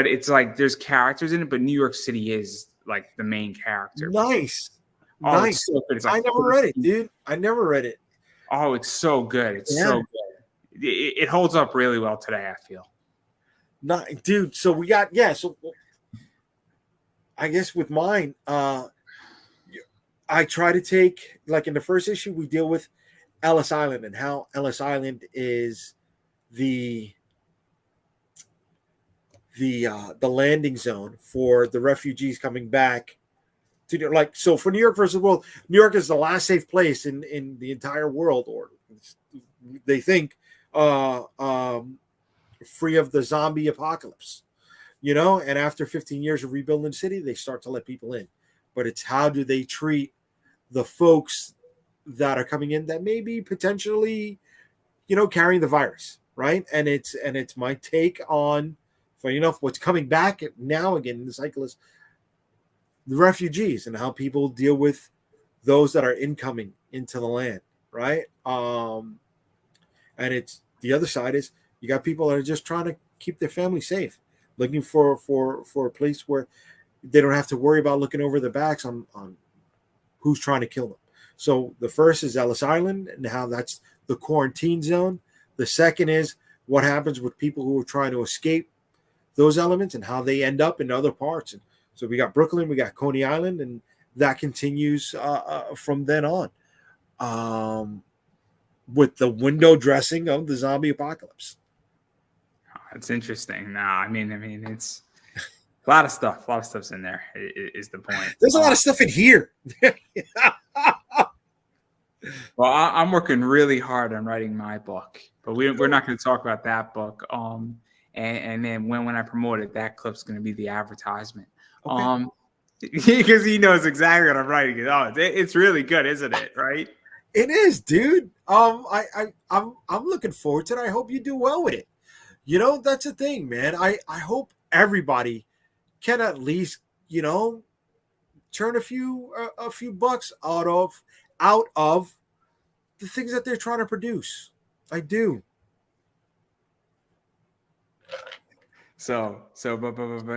it's like there's characters in it, but New York City is like the main character. Nice. It's so good. It's like I never read it, dude. I never read it. Oh, it's so good. It's so good. It holds up really well today, I feel. Not, dude. So we got So I guess with mine, I try to take, like in the first issue, we deal with Ellis Island and how Ellis Island is the landing zone for the refugees coming back to, like, so for New York versus the world, New York is the last safe place in the entire world, or they think free of the zombie apocalypse, and after 15 years of rebuilding the city, they start to let people in. But it's how do they treat the folks that are coming in that may be potentially, carrying the virus, right? And it's my take on, funny enough, what's coming back now again in the cycle is the refugees and how people deal with those that are incoming into the land, right? And it's the other side is you got people that are just trying to keep their family safe, looking for a place where they don't have to worry about looking over their backs on who's trying to kill them. So the first is Ellis Island and how that's the quarantine zone. The second is what happens with people who are trying to escape those elements and how they end up in other parts. And so we got Brooklyn, we got Coney Island, and that continues from then on with the window dressing of the zombie apocalypse. It's interesting. No, I mean, it's a lot of stuff. A lot of stuff's in there. Is the point? There's a lot of stuff in here. Well, I'm working really hard on writing my book, but we're not going to talk about that book. And then when I promote it, that clip's going to be the advertisement. Okay. Because he knows exactly what I'm writing. It's really good, isn't it? Right? It is, dude. I'm looking forward to it. I hope you do well with it. That's the thing, man. I hope everybody can at least, turn a few bucks out of the things that they're trying to produce. I do. But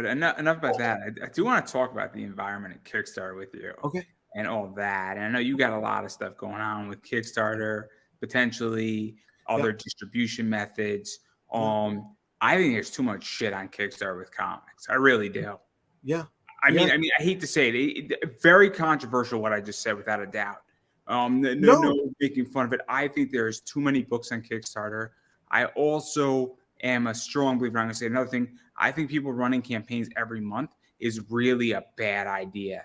enough about that. I do want to talk about the environment at Kickstarter with you. Okay. And all that. And I know you got a lot of stuff going on with Kickstarter, potentially other distribution methods. I think there's too much shit on Kickstarter with comics. I really do. Yeah. I mean, I hate to say it, very controversial what I just said, without a doubt. No making fun of it. I think there's too many books on Kickstarter. I also am a strong believer. I'm going to say another thing. I think people running campaigns every month is really a bad idea.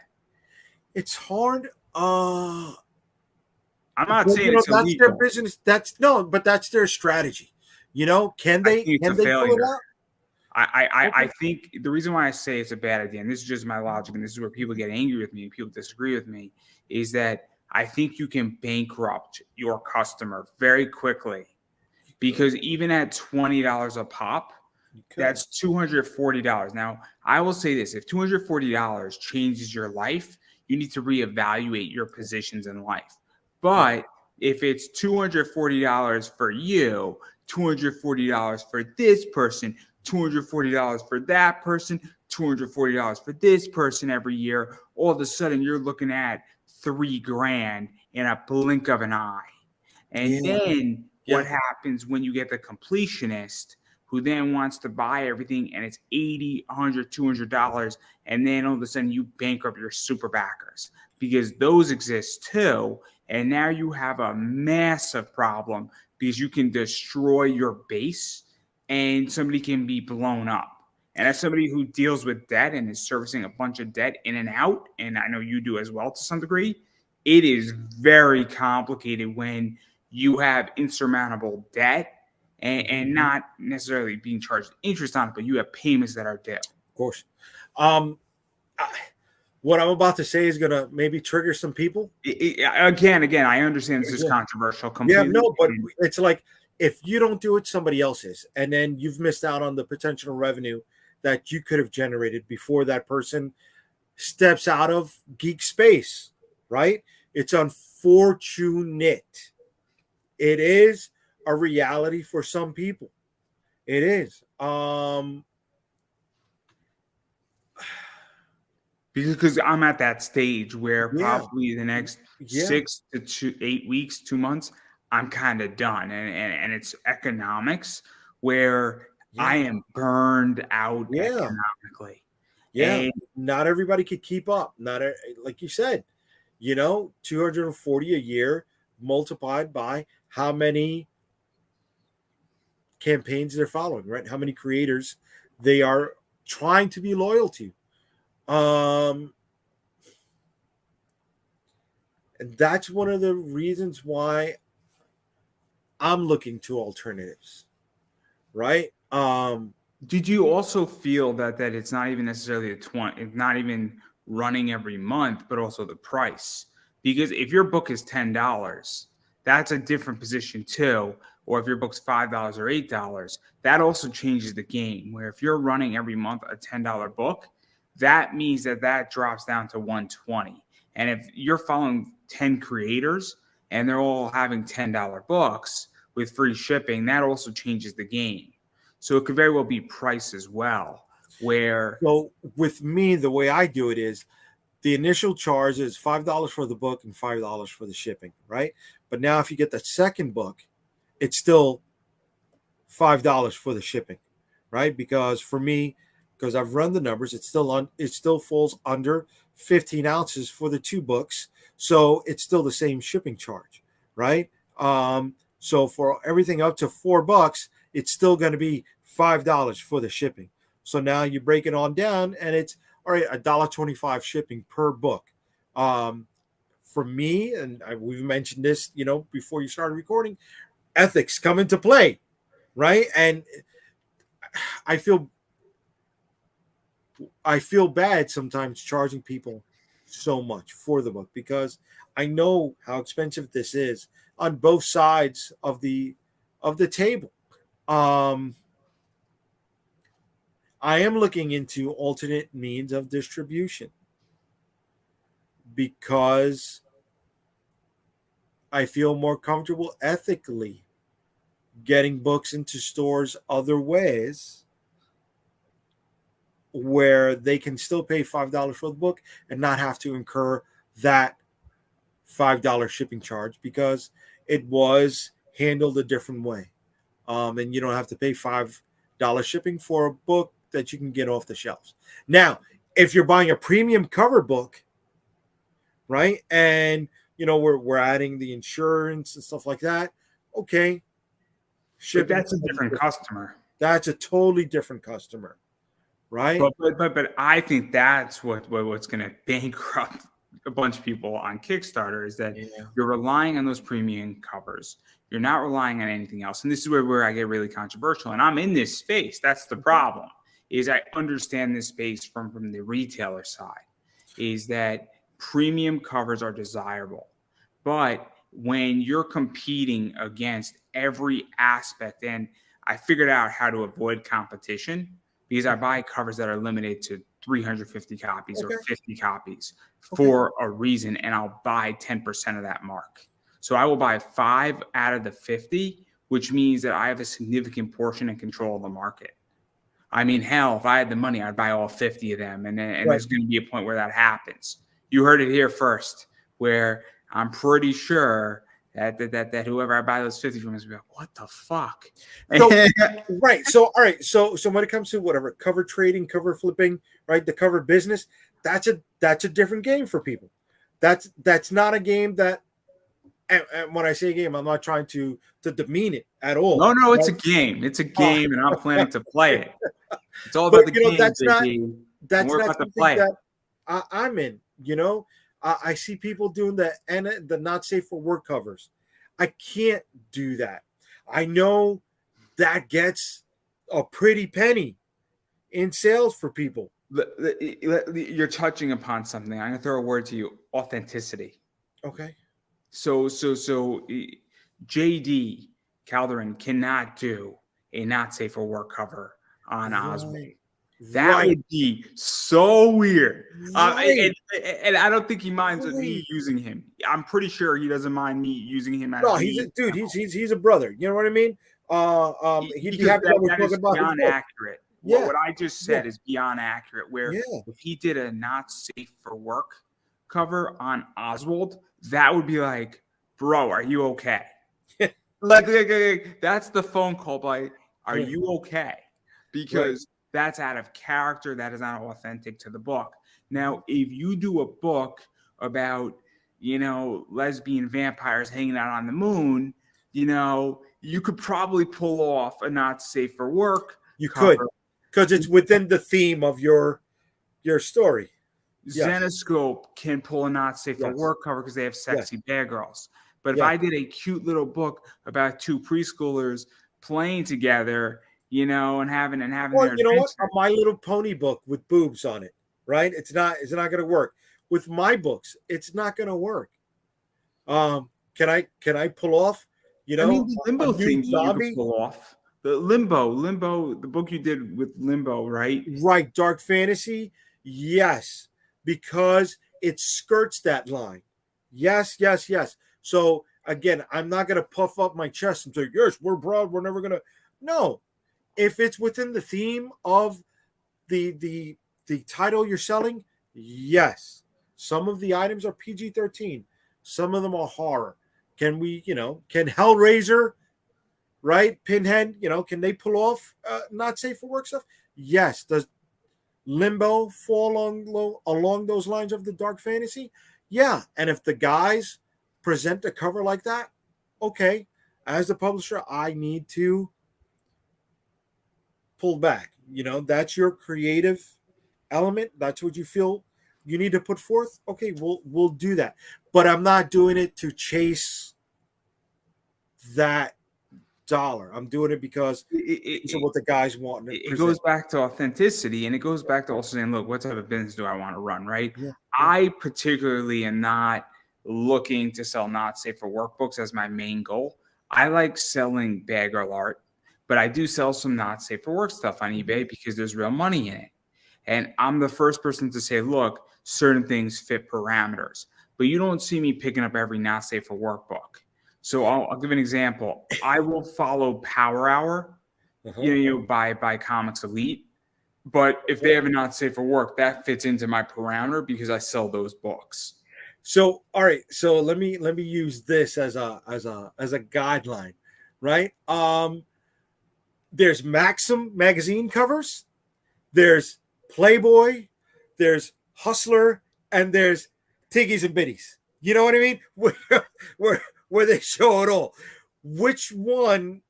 It's hard. I'm not But, saying it's that's their illegal. business. But that's their strategy. Can I they think it's a pull it failure. out? I Okay. think the reason why I say it's a bad idea, and this is just my logic, and this is where people get angry with me and people disagree with me, is that I think you can bankrupt your customer very quickly, because even at $20 a pop, that's $240. Now, I will say this: if $240 changes your life, you need to reevaluate your positions in life. But if it's $240 for you, $240 for this person, $240 for that person, $240 for this person every year, all of a sudden you're looking at $3,000 in a blink of an eye. And Yeah. then what Yeah. happens when you get the completionist who then wants to buy everything and it's $80, $100, $200, and then all of a sudden you bankrupt your super backers, because those exist too. And now you have a massive problem because you can destroy your base and somebody can be blown up. And as somebody who deals with debt and is servicing a bunch of debt in and out, and I know you do as well to some degree, it is very complicated when you have insurmountable debt and not necessarily being charged interest on it, but you have payments that are due. Of course. Um, what I'm about to say is going to maybe trigger some people. Again, I understand this is controversial Yeah, completely. no, but it's like, if you don't do it, somebody else is, and then you've missed out on the potential revenue that you could have generated before that person steps out of geek space, right? It's unfortunate. It is a reality for some people. It is. Because I'm at that stage where Yeah. probably the next Yeah. 6 to 8 weeks, 2 months, I'm kind of done. And it's economics where I Yeah. am burned out Yeah. economically. Yeah. And Not everybody could keep up. Like you said, 240 a year multiplied by how many campaigns they're following, right? How many creators they are trying to be loyal to. And that's one of the reasons why I'm looking to alternatives, right? did you also feel that it's not even necessarily it's not even running every month, but also the price? Because if your book is $10, that's a different position too. Or if your book's $5 or $8, that also changes the game. Where if you're running every month a $10 book, that means that drops down to 120. And if you're following 10 creators and they're all having $10 books with free shipping, that also changes the game. So it could very well be price as well, where So with me, the way I do it is the initial charge is $5 for the book and $5 for the shipping, right? But now if you get the second book, it's still $5 for the shipping, right? Because for me, because I've run the numbers, it still falls under 15 ounces for the two books, so it's still the same shipping charge, right? So for everything up to $4, it's still going to be $5 for the shipping. So now you break it on down, and it's all right, $1.25 shipping per book. For me, and we've mentioned this, before you started recording, ethics come into play, right? And I feel bad sometimes charging people so much for the book, because I know how expensive this is on both sides of the table. Um, I am looking into alternate means of distribution because I feel more comfortable ethically getting books into stores other ways, where they can still pay $5 for the book and not have to incur that $5 shipping charge, because it was handled a different way. And you don't have to pay $5 shipping for a book that you can get off the shelves. Now, if you're buying a premium cover book, right, and we're adding the insurance and stuff like that, okay, but shipping. that's a different customer. That's a totally different customer, right? But I think that's what's going to bankrupt a bunch of people on Kickstarter is that Yeah. you're relying on those premium covers. You're not relying on anything else. And this is where I get really controversial. And I'm in this space. That's the problem. Is I understand this space from the retailer side. Is that premium covers are desirable, but when you're competing against every aspect, and I figured out how to avoid competition because I buy covers that are limited to 350 copies or 50 copies for a reason, and I'll buy 10% of that mark. So I will buy 5 out of the 50, which means that I have a significant portion and control of the market. I mean, hell, if I had the money, I'd buy all 50 of them, and there's going to be a point where that happens. You heard it here first, where I'm pretty sure that whoever I buy those 50 from is be like, what the fuck? So, right. So, all right. So when it comes to whatever cover trading, cover flipping, right, the cover business, that's a different game for people. That's not a game that. And when I say game, I'm not trying to demean it at all. No, it's a game. It's a game, and I'm planning to play it. It's all but about the game. That's not something that I'm in. I see people doing the not safe for work covers. I can't do that. I know that gets a pretty penny in sales for people. You're touching upon something. I'm gonna throw a word to you: authenticity. Okay. So JD Calderon cannot do a not safe for work cover on Oswald. That would be so weird. And I don't think he minds me using him. I'm pretty sure he doesn't mind me using him. No, he's a brother. You know what I mean? He'd be happy that we're talking about beyond accurate. Yeah. What I just said is beyond accurate. Where if he did a not safe for work cover on Oswald, that would be like, bro, are you okay? like that's the phone call. Like, are you okay? Because that's out of character. That is not authentic to the book. Now, if you do a book about, lesbian vampires hanging out on the moon, you could probably pull off a not safe for work. You could, because it's within the theme of your story. Zenoscope can pull a not safe for work cover because they have sexy bad girls. But if I did a cute little book about 2 preschoolers playing together, and having their what? A My Little Pony book with boobs on it, right? It's not going to work. With my books, it's not going to work. Can I pull off? The Limbo thing you can pull off. The Limbo, the book you did with Limbo, right? Right, dark fantasy. Yes, because it skirts that line. Yes. So again, I'm not going to puff up my chest and say, yes, we're broad. We're never going to. No. If it's within the theme of the title you're selling, yes. Some of the items are PG-13. Some of them are horror. Can Hellraiser, right? Pinhead, can they pull off not safe for work stuff? Yes. Does Limbo fall along those lines of the dark fantasy? Yeah. And if the guys present a cover like that, okay. As the publisher, I need to pull back. That's your creative element. That's what you feel you need to put forth. Okay, we'll do that. But I'm not doing it to chase that dollar. I'm doing it because it's what the guys want. It goes back to authenticity, and it goes back to also saying, look, what type of business do I want to run, right? Yeah. I particularly am not looking to sell not safe for work books as my main goal. I like selling bad girl art, but I do sell some not safe for work stuff on eBay because there's real money in it. And I'm the first person to say, look, certain things fit parameters, but you don't see me picking up every not safe for work book. So I'll give an example. I will follow Power Hour, by Comics Elite. But if they have a not safe for work, that fits into my parameter because I sell those books. So all right. So let me use this as a guideline, right? There's Maxim magazine covers, there's Playboy, there's Hustler, and there's Tiggies and Bitties. You know what I mean? Where they show it all. Which one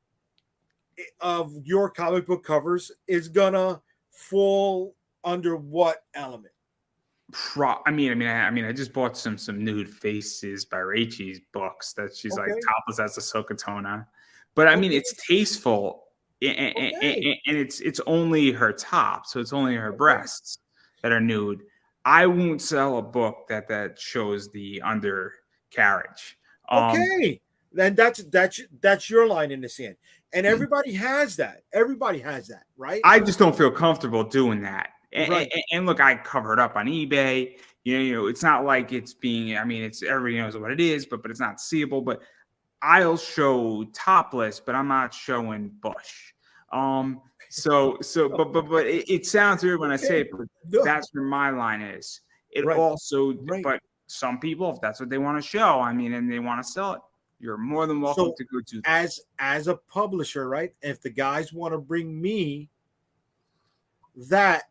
of your comic book covers is gonna fall under what element? I just bought some nude faces by Raichi's books that she's like Okay. topless as a Sokatona, but I mean Okay. it's tasteful, Okay. and it's only her top, so it's only her Okay. breasts that are nude. I won't sell a book that shows the undercarriage. Okay. Then that's your line in the sand. And everybody has that. Everybody has that, right? I just don't feel comfortable doing that. Right. And look, I cover it up on eBay. It's not like it's being. I mean, it's everybody knows what it is, but it's not seeable. But I'll show topless, but I'm not showing bush. But it sounds weird when I say it, but No. that's where my line is. It Right. also, Right. but some people, if that's what they want to show, I mean, and they want to sell it, you're more than welcome to go do that. As a publisher, right? If the guys want to bring me that,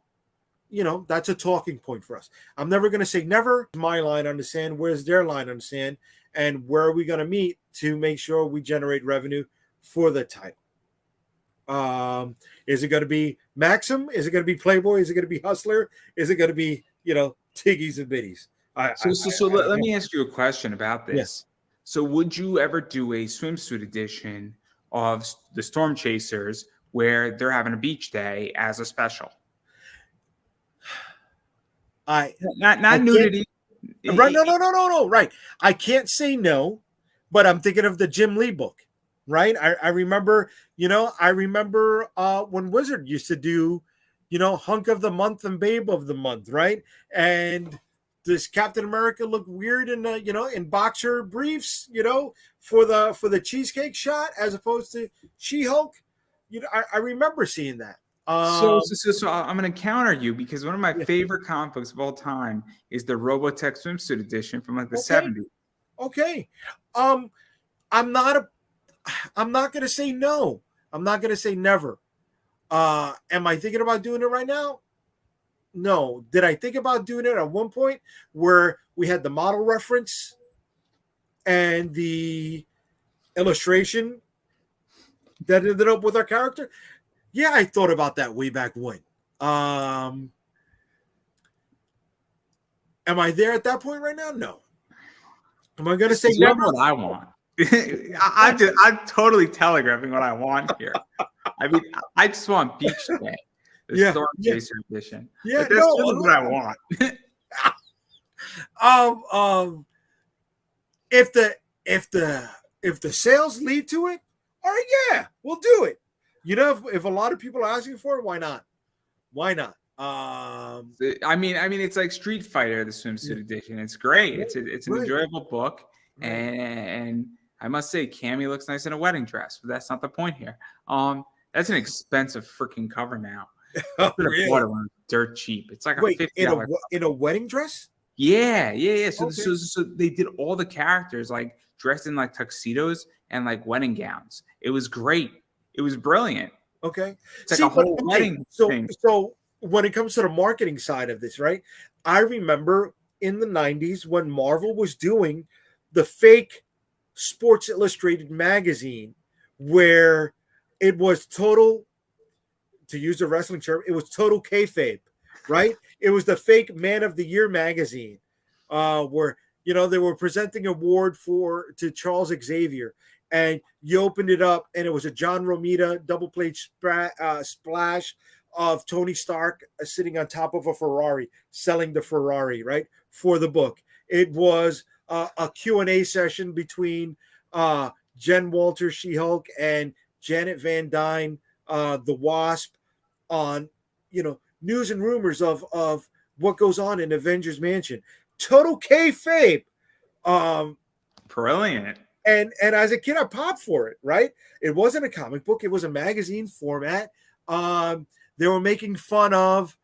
that's a talking point for us. I'm never going to say never. My line on the sand. Where's their line on the sand? And where are we going to meet to make sure we generate revenue for the title? Is it going to be Maxim? Is it going to be Playboy? Is it going to be Hustler? Is it going to be, Tiggies and Bitties? Let me ask you a question about this. Yeah. So would you ever do a swimsuit edition of the Stormchasers where they're having a beach day as a special? Not nudity. Right. No. Right. I can't say no, but I'm thinking of the Jim Lee book. Right. I remember, when Wizard used to do, hunk of the month and babe of the month. Right. And does Captain America look weird in boxer briefs, for the cheesecake shot as opposed to She-Hulk? I remember seeing that. So I'm going to counter you because one of my favorite comic books of all time is the Robotech swimsuit edition from like the 70s. Okay. I'm not going to say no. I'm not going to say never. Am I thinking about doing it right now? No. Did I think about doing it at one point where we had the model reference and the illustration that ended up with our character? Yeah, I thought about that way back when. Am I there at that point right now? No. Am I going to say never? What I want. I'm totally telegraphing what I want here. I mean, I just want Beach Day, the Storm Chaser edition. Yeah, that's really what I want. If the sales lead to it, all right, yeah, we'll do it. If a lot of people are asking for it, why not? Why not? I mean, it's like Street Fighter, the swimsuit edition. It's great. It's an enjoyable book, and I must say, Cammy looks nice in a wedding dress, but that's not the point here. That's an expensive freaking cover now. Really? Dirt cheap. It's like a $50 in a wedding dress. Yeah. So they did all the characters like dressed in like tuxedos and like wedding gowns. It was great. It was brilliant. Okay. It's like a whole wedding thing. So when it comes to the marketing side of this, right? I remember in the 90s when Marvel was doing the fake Sports Illustrated magazine where it was total, to use a wrestling term, it was total kayfabe, right? It was the fake Man of the Year magazine where, they were presenting an award to Charles Xavier. And you opened it up, and it was a John Romita double plate splash of Tony Stark sitting on top of a Ferrari, selling the Ferrari, right, for the book. It was a Q&A session between Jen Walters, She-Hulk, and Janet Van Dyne, the Wasp, on news and rumors of what goes on in Avengers Mansion. Total kayfabe. Brilliant. And as a kid, I popped for it, right? It wasn't a comic book. It was a magazine format. They were making fun of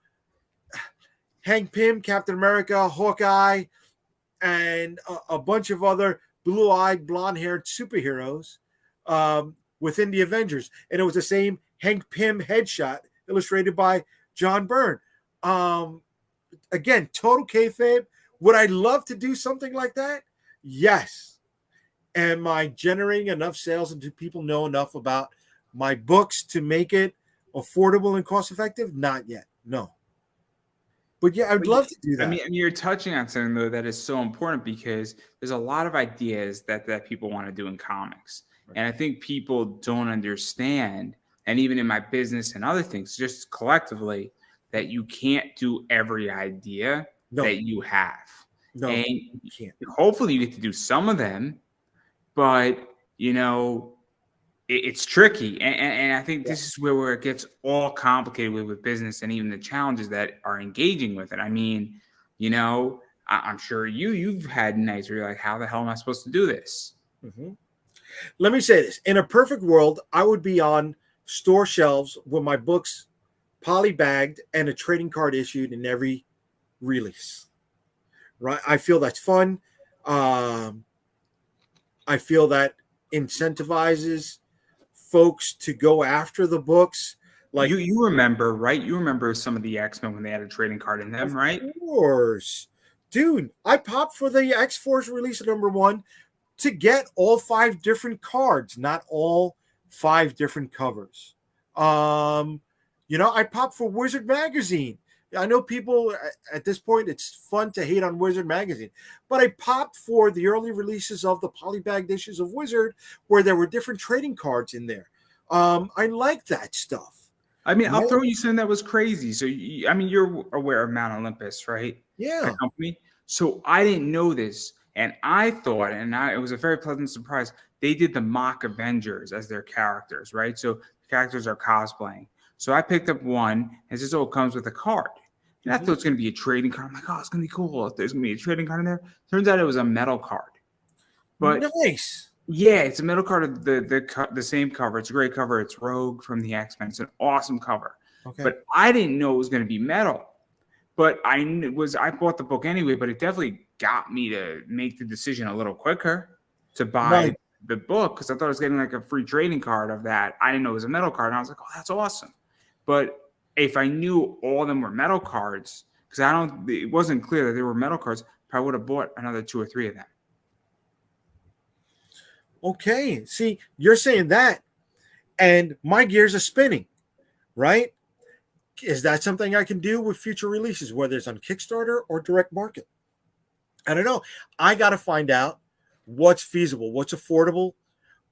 Hank Pym, Captain America, Hawkeye, and a bunch of other blue-eyed, blonde-haired superheroes within the Avengers. And it was the same Hank Pym headshot illustrated by John Byrne. Again, total kayfabe. Would I love to do something like that? Yes. Am I generating enough sales and do people know enough about my books to make it affordable and cost effective? Not yet. No. But yeah, I'd But yeah, love to do I that. mean, you're touching on something though that is so important because there's a lot of ideas that people want to do in comics, Right. and I think people don't understand. And even in my business and other things, just collectively, that you can't do every idea No, that you have, no, and you can't. hopefully you get to do some of them, but you know it's tricky, and I think Yeah. this is where it gets all complicated with business and even the challenges that are engaging with it. I mean, I'm sure you've had nights where you're like, how the hell am I supposed to do this? hmm Let me say this. In a perfect world, I would be on store shelves with my books polybagged and a trading card issued in every release. Right? I feel that's fun. Um, I feel that incentivizes folks to go after the books. You Like, you remember, right? You remember some of the X-Men when they had a trading card in them, of right? course, dude, I popped for the X Force release at #1 to get all 5 different cards, not all 5 different covers. Um, I popped for Wizard Magazine. I know people at this point, it's fun to hate on Wizard Magazine, but I popped for the early releases of the polybagged issues of Wizard where there were different trading cards in there. I like that stuff. I mean, I'll Right? throw you something that was crazy. So, I mean, you're aware of Mount Olympus, right? The Yeah. company. So I didn't know this, and I thought, it was a very pleasant surprise. They did the mock Avengers as their characters, right? So the characters are cosplaying. So I picked up one, and it says, "Oh, it comes with a card." And I thought Mhm. it's going to be a trading card. I'm like, "Oh, it's going to be cool. There's going to be a trading card in there." Turns out it was a metal card. But Nice. yeah, it's a metal card of the same cover. It's a great cover. It's Rogue from the X-Men. It's an awesome cover. Okay. But I didn't know it was going to be metal. But I bought the book anyway, but it definitely got me to make the decision a little quicker to buy Nice. the book because I thought I was getting like a free trading card of that. I didn't know it was a metal card. And I was like, oh, that's awesome. But if I knew all of them were metal cards, because it wasn't clear that they were metal cards, I would have bought another 2 or 3 of them. Okay. See, you're saying that, and my gears are spinning, right? Is that something I can do with future releases, whether it's on Kickstarter or direct market? I don't know. I got to find out what's feasible, what's affordable.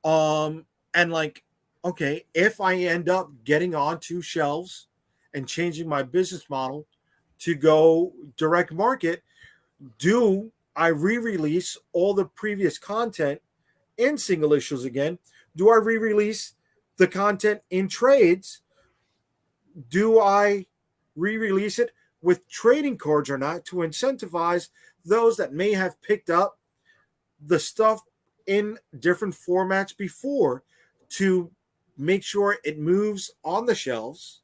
And like, okay, if I end up getting onto shelves and changing my business model to go direct market, do I re-release all the previous content in single issues again? Do I re-release the content in trades? Do I re-release it with trading cards or not to incentivize those that may have picked up the stuff in different formats before to make sure it moves on the shelves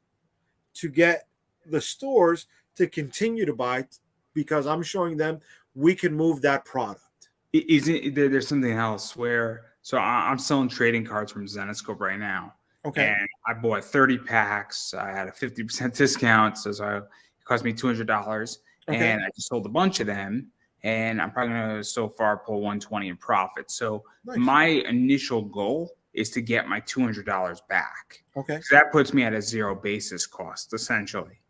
to get the stores to continue to buy because I'm showing them we can move that product. Isn't there's something else where I'm selling trading cards from Zenescope right now, Okay. and I bought 30 packs. I had a 50% discount, it cost me $200, Okay. and I just sold a bunch of them, and I'm probably gonna so far pull 120 in profit. So Nice. my initial goal is to get my $200 back. Okay. So that puts me at a zero basis cost essentially.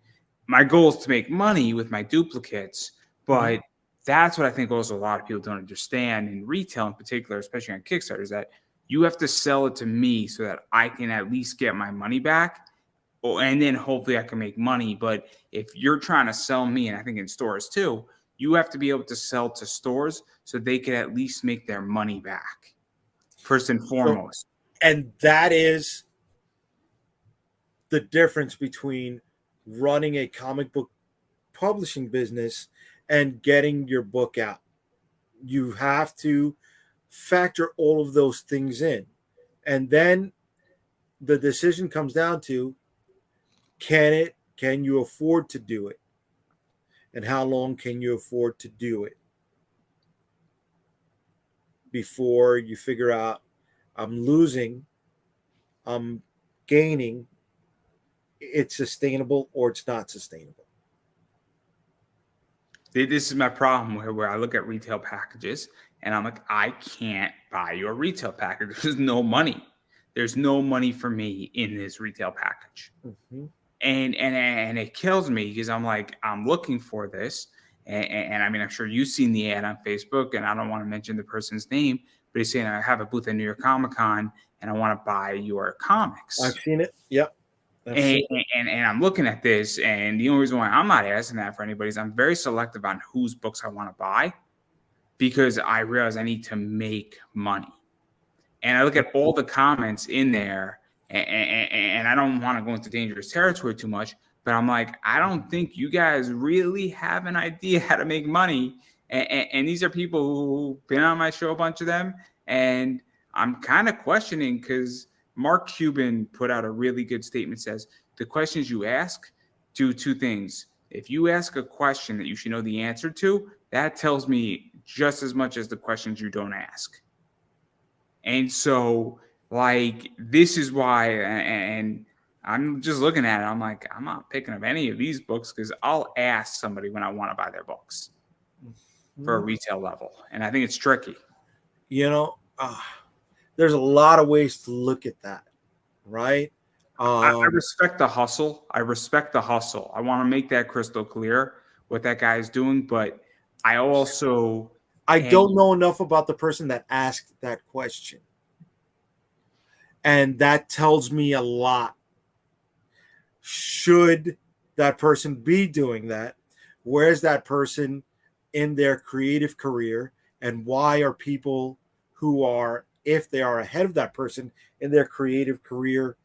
My goal is to make money with my duplicates, Mhm. but that's what I think also a lot of people don't understand in retail in particular, especially on Kickstarter, is that you have to sell it to me so that I can at least get my money back. And then hopefully I can make money. But if you're trying to sell me, and I think in stores too, you have to be able to sell to stores so they can at least make their money back, first and So, foremost. and that is the difference between running a comic book publishing business and getting your book out. You have to factor all of those things in. And then the decision comes down to can you afford to do it? And how long can you afford to do it before you figure out I'm losing, I'm gaining, it's sustainable or it's not sustainable. This is my problem where I look at retail packages and I'm like, I can't buy your retail package. There's no money. there's no money for me in this retail package. Mm-hmm. And it kills me because I'm like, I'm looking for this. And I mean, I'm sure you've seen the ad on Facebook, and I don't want to mention the person's name, but he's saying, I have a booth at New York Comic Con and I want to buy your I've comics. seen it. Yep. And I'm looking at this, and the only reason why I'm not asking that for anybody is I'm very selective on whose books I want to buy, because I realize I need to make money. And I look at all the comments in there, and I don't want to go into dangerous territory too much, but I'm like, I don't think you guys really have an idea how to make money. And these are people who've been on my show, a bunch of them, and I'm kind of questioning, because Mark Cuban put out a really good statement, says the questions you ask do two things. If you ask a question that you should know the answer to, that tells me just as much as the questions you don't ask. And so, like, this is why, and I'm just looking at it, I'm like, I'm not picking up any of these books, because I'll ask somebody when I want to buy their books for a retail level. And I think it's tricky. There's a lot of ways to look at that, right? I respect the hustle. I respect the hustle. I want to make that crystal clear what that guy is doing. But I also, I don't know enough about the person that asked that question. And that tells me a lot. Should that person be doing that? Where's that person in their creative career? And why are people who are, if they are ahead of that person in their creative career,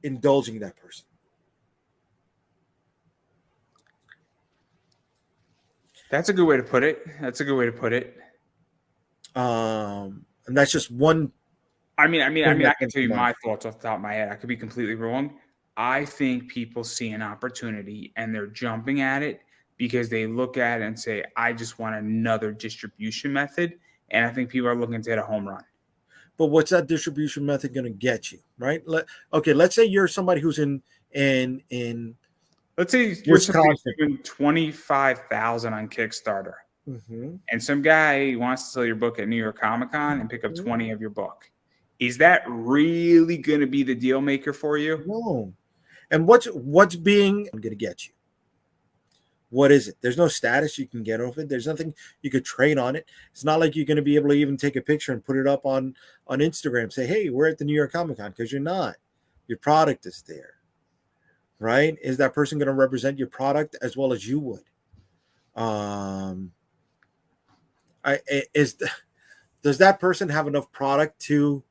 indulging that person? That's a good way to put it. That's a good way to put it. And that's just one. I mean, I can tell you my thoughts off the top of my head. I could be completely wrong. I think people see an opportunity and they're jumping at it because they look at it and say, I just want another distribution method. And I think people are looking to hit a home run. But what's that distribution method going to get you, right? Let's say you're somebody who's in let's say you're doing 25,000 on Kickstarter, and some guy wants to sell your book at New York Comic Con and pick up 20 of your book. Is that really going to be the deal maker for you? No. And what's being going to get you? What is it? There's no status you can get off it. There's nothing you could trade on it. It's not like you're going to be able to even take a picture and put it up on Instagram. Say, hey, we're at the New York Comic Con, because you're not. Your product is there, right? Is that person going to represent your product as well as you would? Does that person have enough product to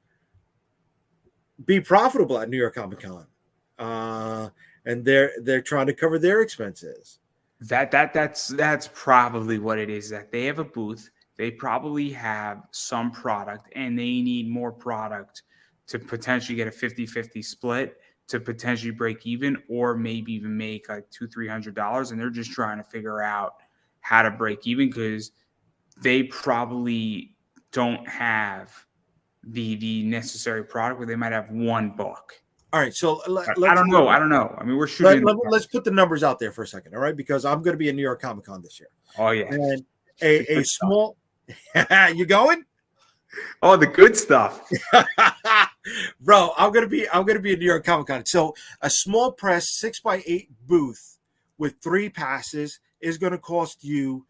be profitable at New York Comic Con? And they're trying to cover their expenses. That's probably what it is. That they have a booth, they probably have some product, and they need more product to potentially get a 50-50 split, to potentially break even, or maybe even make like $200-$300. And they're just trying to figure out how to break even, because they probably don't have the necessary product, where they might have one book. All right, so I don't know. I mean, we're shooting. Let's put the numbers out there for a second, all right? Because I'm going to be in New York Comic Con this year. Oh yeah, and a small. You going? Oh, the good stuff, bro. I'm gonna be in New York Comic Con. So a small press 6x8 booth with 3 passes is going to cost you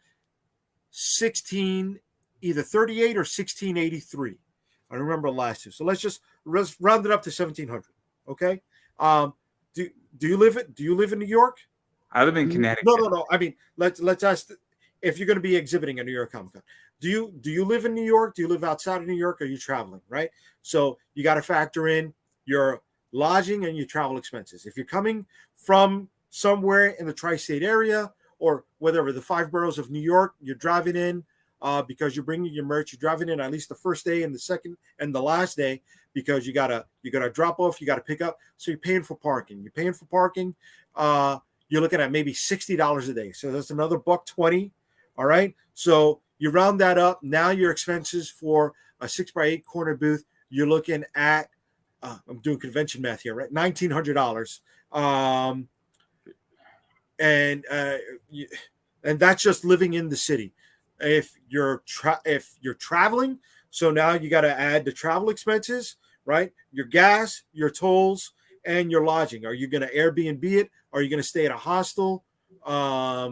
either 38 or 1683. I remember last year. So let's round it up to 1700. Okay. Do you live in New York? I live in Connecticut. No. I mean, let's ask if you're going to be exhibiting at New York Comic Con. Do you live in New York? Do you live outside of New York? Or are you traveling? Right. So you got to factor in your lodging and your travel expenses. If you're coming from somewhere in the tri-state area, or whatever, the 5 boroughs of New York, you're driving in because you're bringing your merch. You're driving in at least the first day and the second and the last day, because you gotta drop off, you gotta pick up. So you're paying for parking. You're looking at maybe $60 a day. So that's another $120. All right. So you round that up. Now your expenses for a 6x8 corner booth, you're looking at I'm doing convention math here, right? $1,900. And that's just living in the city. If you're traveling, So now you got to add the travel expenses, right? Your gas, your tolls, and your lodging. Are you going to Airbnb it? Are you going to stay at a hostel? Are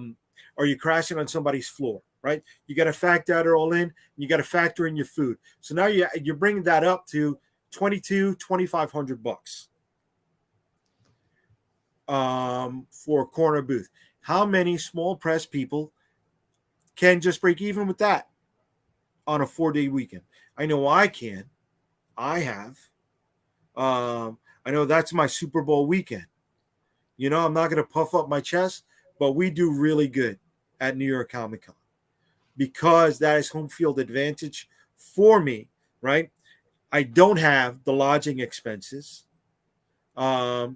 you crashing on somebody's floor, right? You got to factor that all in. You got to factor in your food. So now you're bringing that up to $2,500 for a corner booth. How many small press people can just break even with that on a 4-day weekend? I know I can. I have. I know that's my Super Bowl weekend. You know, I'm not going to puff up my chest, but we do really good at New York Comic Con because that is home field advantage for me, right? I don't have the lodging expenses. The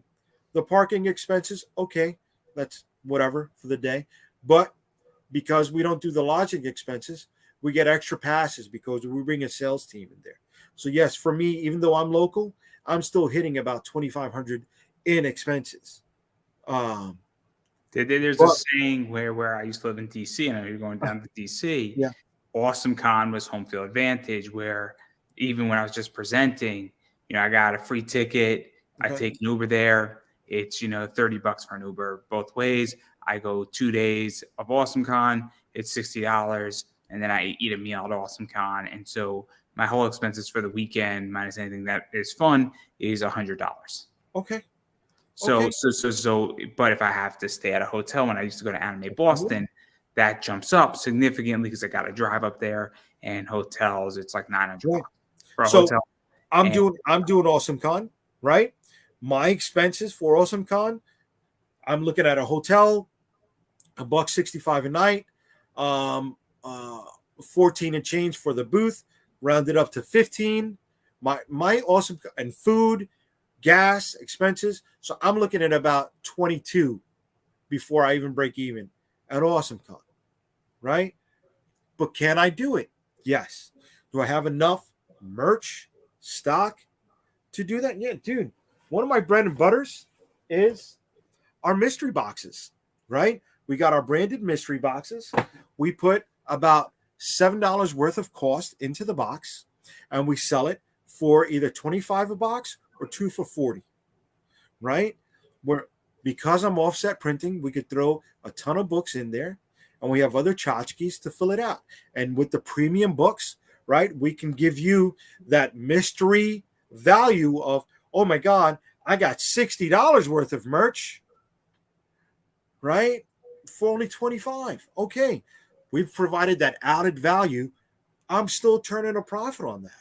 parking expenses, okay, that's whatever for the day. But because we don't do the lodging expenses, we get extra passes because we bring a sales team in there. So yes, for me, even though I'm local, I'm still hitting about 2,500 in expenses. There's a But saying where I used to live in DC, and I was going down to DC. yeah, Awesome Con was home field advantage, where even when I was just presenting, I got a free ticket. I okay, take an Uber there. It's $30 for an Uber both ways. I go 2 days of Awesome Con. It's $60, and then I eat a meal at Awesome Con, and so my whole expenses for the weekend minus anything that is fun is $100. okay, So, okay. but if I have to stay at a hotel when I used to go to Anime Boston, that jumps up significantly because I got to drive up there, and hotels, it's like 900 Right. bucks for a So hotel. I'm And doing Awesome Con, right? My expenses for Awesome Con, I'm looking at a hotel, $165 a night, um, uh, 14 and change for the booth, rounded up to 15. My awesome and food, gas expenses. So I'm looking at about 22 before I even break even at Awesome Con, right? But can I do it? Yes. Do I have enough merch stock to do that? Yeah, dude. One of my bread and butters is our mystery boxes, right? We got our branded mystery boxes. We put about $7 worth of cost into the box, and we sell it for either 25 a box or 2 for 40, right? We're Because I'm offset printing, we could throw a ton of books in there, and we have other tchotchkes to fill it out. And with the premium books, right, we can give you that mystery value of, oh my God, I got $60 worth of merch, right? For only 25. Okay. We've provided that added value. I'm still turning a profit on that.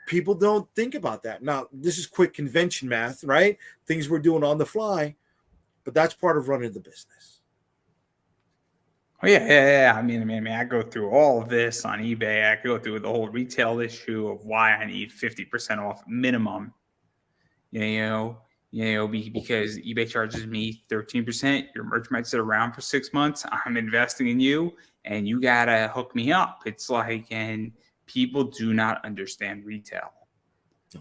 People don't think about that. Now, this is quick convention math, right? Things we're doing on the fly, but that's part of running the business. oh yeah. I go through all of this on eBay. I go through the whole retail issue of why I need 50% off minimum. Because eBay charges me 13%. Your merch might sit around for 6 months. I'm investing in you, and you gotta hook me up. It's like, and people do not understand retail,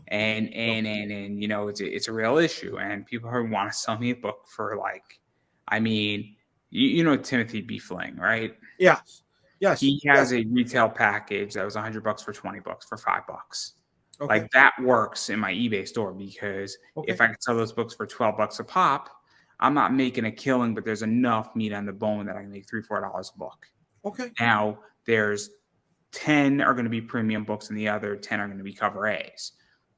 and it's a real issue. And people who want to sell me a book for like, you know Timothy B. Fling, right? Yes. Yes. He has Yes. a retail package that was $100 for $20 for $5. Okay. Like that works in my eBay store because Okay. if I can sell those books for $12 a pop, I'm not making a killing, but there's enough meat on the bone that I can make $3-4 a book. Okay. Now there's 10 are going to be premium books and the other 10 are going to be cover A's.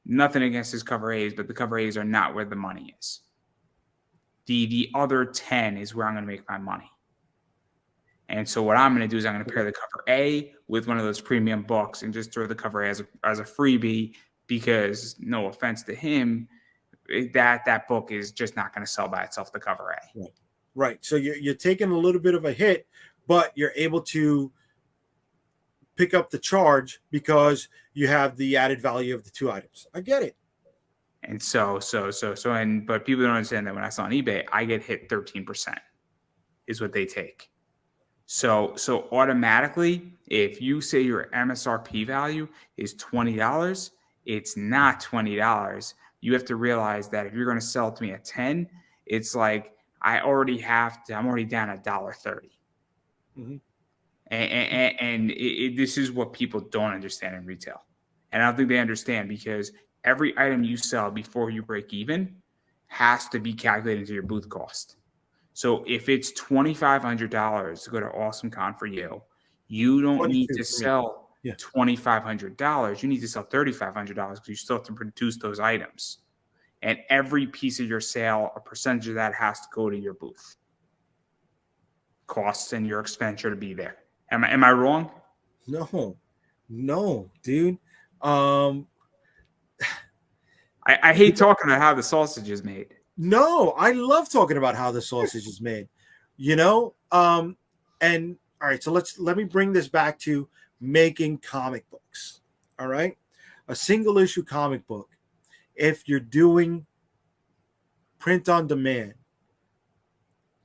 Nothing against his cover A's, but the cover A's are not where the money is. The other 10 is where I'm going to make my money. And so what I'm going to do is I'm going to pair the cover A with one of those premium books and just throw the cover A as a freebie because, no offense to him, that book is just not going to sell by itself, the cover A. Right. Right. So you're taking a little bit of a hit, but you're able to pick up the charge because you have the added value of the two items. I get it. And but people don't understand that when I sell on eBay, I get hit 13% is what they take. So automatically, if you say your MSRP value is $20, it's not $20. You have to realize that if you're going to sell it to me at 10, it's like I'm already down $1.30. Mm-hmm. And this is what people don't understand in retail. And I don't think they understand, because every item you sell before you break even has to be calculated into your booth cost. So if it's $2,500 to go to Awesome Con for you, you don't need 22 to for me. sell Yeah. $2,500. You need to sell $3,500, because you still have to produce those items. And every piece of your sale, a percentage of that has to go to your booth costs and your expenditure to be there. Am I wrong? No, dude. Um, I hate talking about how the sausage is made. no, I love talking about how the sausage is made. You know, and all right, so let me bring this back to making comic books. All right, a single issue comic book. If you're doing print on demand,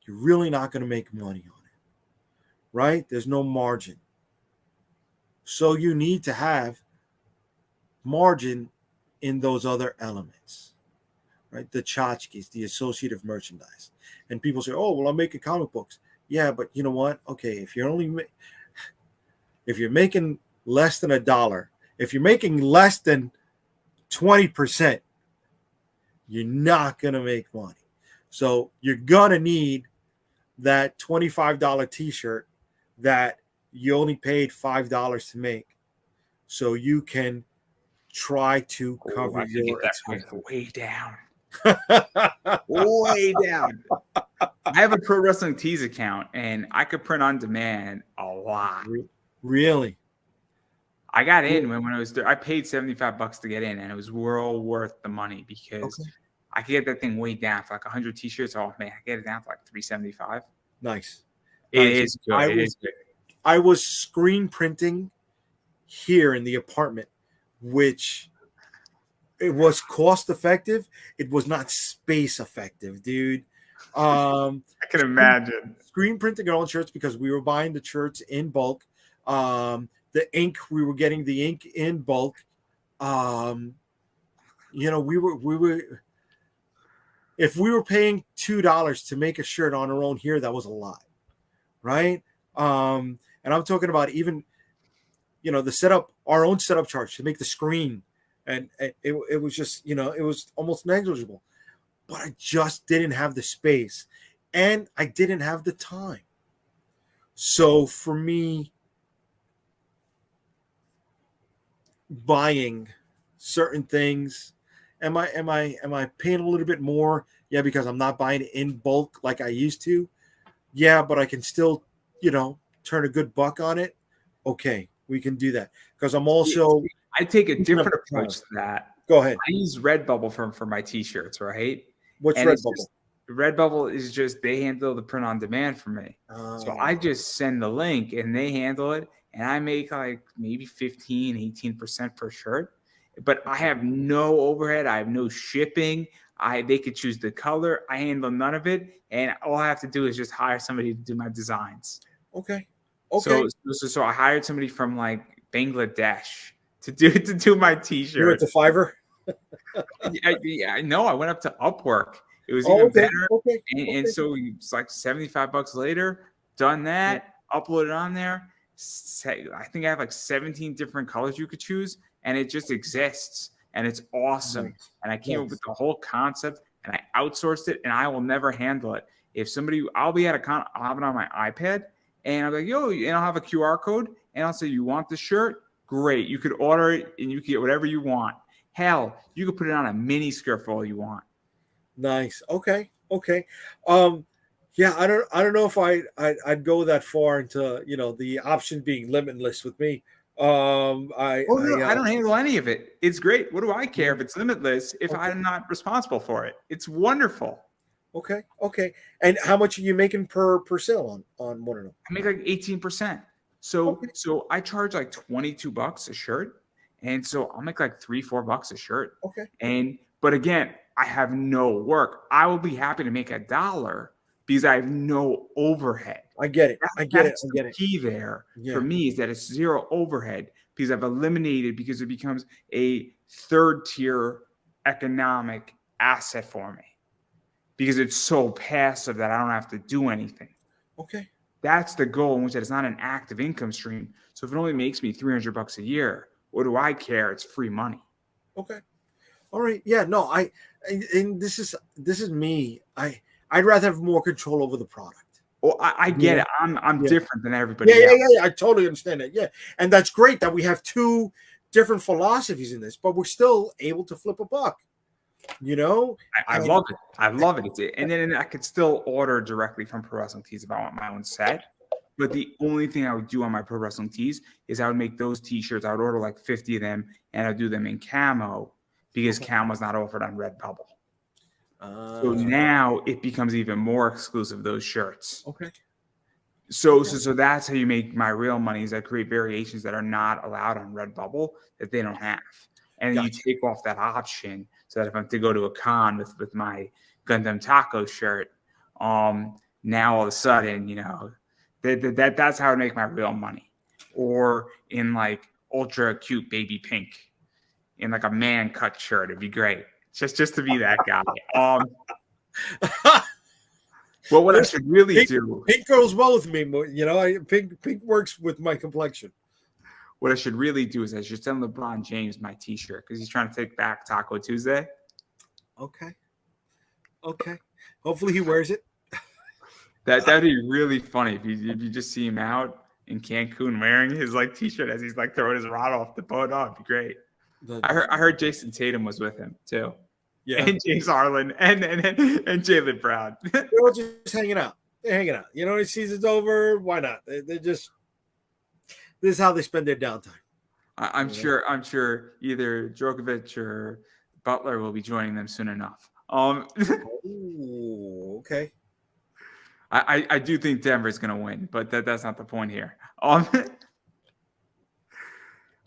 you're really not going to make money on it, right? There's no margin. So you need to have margin in those other elements, right? The tchotchkes, the associative merchandise. And people say, oh, well, I'm making comic books. Yeah, but you know what? Okay, if you're making less than $1, if you're making less than 20%, you're not going to make money. So you're going to need that $25 t-shirt that you only paid $5 to make, so you can try to cover I could your get that expenses. price way down. Way down. I have a Pro Wrestling Tees account, and I could print on demand a lot. Really? I got in when I was there. I paid $75 to get in, and it was well worth the money, because I could get that thing way down for like 100 t-shirts. Oh man, I get it down for like $375. Nice. It is good. It is good. I was screen printing here in the apartment, which it was cost effective. It was not space effective, dude. I can imagine. Screen printing our own shirts, because we were buying the shirts in bulk. The ink, we were getting the ink in bulk. You know, we were if we were paying $2 to make a shirt on our own here, that was a lot, right? And I'm talking about even, you know, the setup, our own setup charge to make the screen, and it was just, you know, it was almost negligible. But I just didn't have the space, and I didn't have the time. So for me, buying certain things, am I paying a little bit more? Yeah, because I'm not buying it in bulk like I used to. Yeah, but I can still, you know, turn a good buck on it. Okay, we can do that, because I'm also. I take a different approach to that. Go ahead. I use Redbubble for my t-shirts, right? What's Redbubble? Redbubble is just, they handle the print on demand for me. So I just send the link and they handle it, and I make like maybe 15, 18% per shirt. But I have no overhead. I have no shipping. They could choose the color. I handle none of it. And all I have to do is just hire somebody to do my designs. Okay. So I hired somebody from like Bangladesh to do my t-shirts. You're at the Fiverr? I know. I went up to Upwork. It was even better. And so it's like $75 later, done that, uploaded on there. I think I have like 17 different colors you could choose, and it just exists, and it's awesome. Nice. And I came up with the whole concept, and I outsourced it, and I will never handle it. If somebody, I'll be at a con, I'll have it on my iPad, and I'll be like, yo, and I'll have a QR code, and I'll say, you want the shirt? Great. You could order it, and you can get whatever you want. Hell, you could put it on a mini skirt for all you want. Nice. Okay. Yeah, I don't know if I'd go that far into, you know, the option being limitless with me. I don't handle any of it. It's great. What do I care if it's limitless if I'm not responsible for it? It's wonderful. Okay. And how much are you making per sale on one of them? I make like 18%. So I charge like $22 a shirt. And so I'll make like $3-4 a shirt. Okay. But again, I have no work. I will be happy to make $1 because I have no overhead. I get it. The key there for me is that it's zero overhead, because I've eliminated, because it becomes a third tier economic asset for me, because it's so passive that I don't have to do anything. Okay. That's the goal, in which it's not an active income stream. So if it only makes me $300 a year, what do I care? It's free money. Okay. All right. Yeah. No. And this is me. I'd rather have more control over the product. Well, I get it. I'm Yeah. different than everybody else. I totally understand that. Yeah. And that's great that we have two different philosophies in this, but we're still able to flip a buck. I love it. I love it. And then I could still order directly from Pro Wrestling Tees if I want my own set. But the only thing I would do on my Pro Wrestling Tees is I would make those T-shirts. I would order like 50 of them, and I'd do them in camo because camo's not offered on Redbubble. So now it becomes even more exclusive, those shirts. Okay. So that's how you make my real money, is I create variations that are not allowed on Redbubble that they don't have. And you take off that option so that if I'm to go to a con with my Gundam Taco shirt, now all of a sudden, that's how I make my real money. Or in like ultra cute baby pink, in like a man cut shirt, it'd be great. Just to be that guy. Well, what I should really do, pink goes well with me. Pink works with my complexion. What I should really do is I should send LeBron James my T-shirt because he's trying to take back Taco Tuesday. Okay. Hopefully he wears it. That'd be really funny if you just see him out in Cancun wearing his like T-shirt as he's like throwing his rod off the boat. Oh, it'd be great. I heard Jason Tatum was with him too. Yeah, and James Harlan and Jaylen Brown. They're all just hanging out. They're hanging out. The season's over. Why not? They're just. This is how they spend their downtime. I'm sure either Djokovic or Butler will be joining them soon enough. Okay. I do think Denver's going to win, but that's not the point here.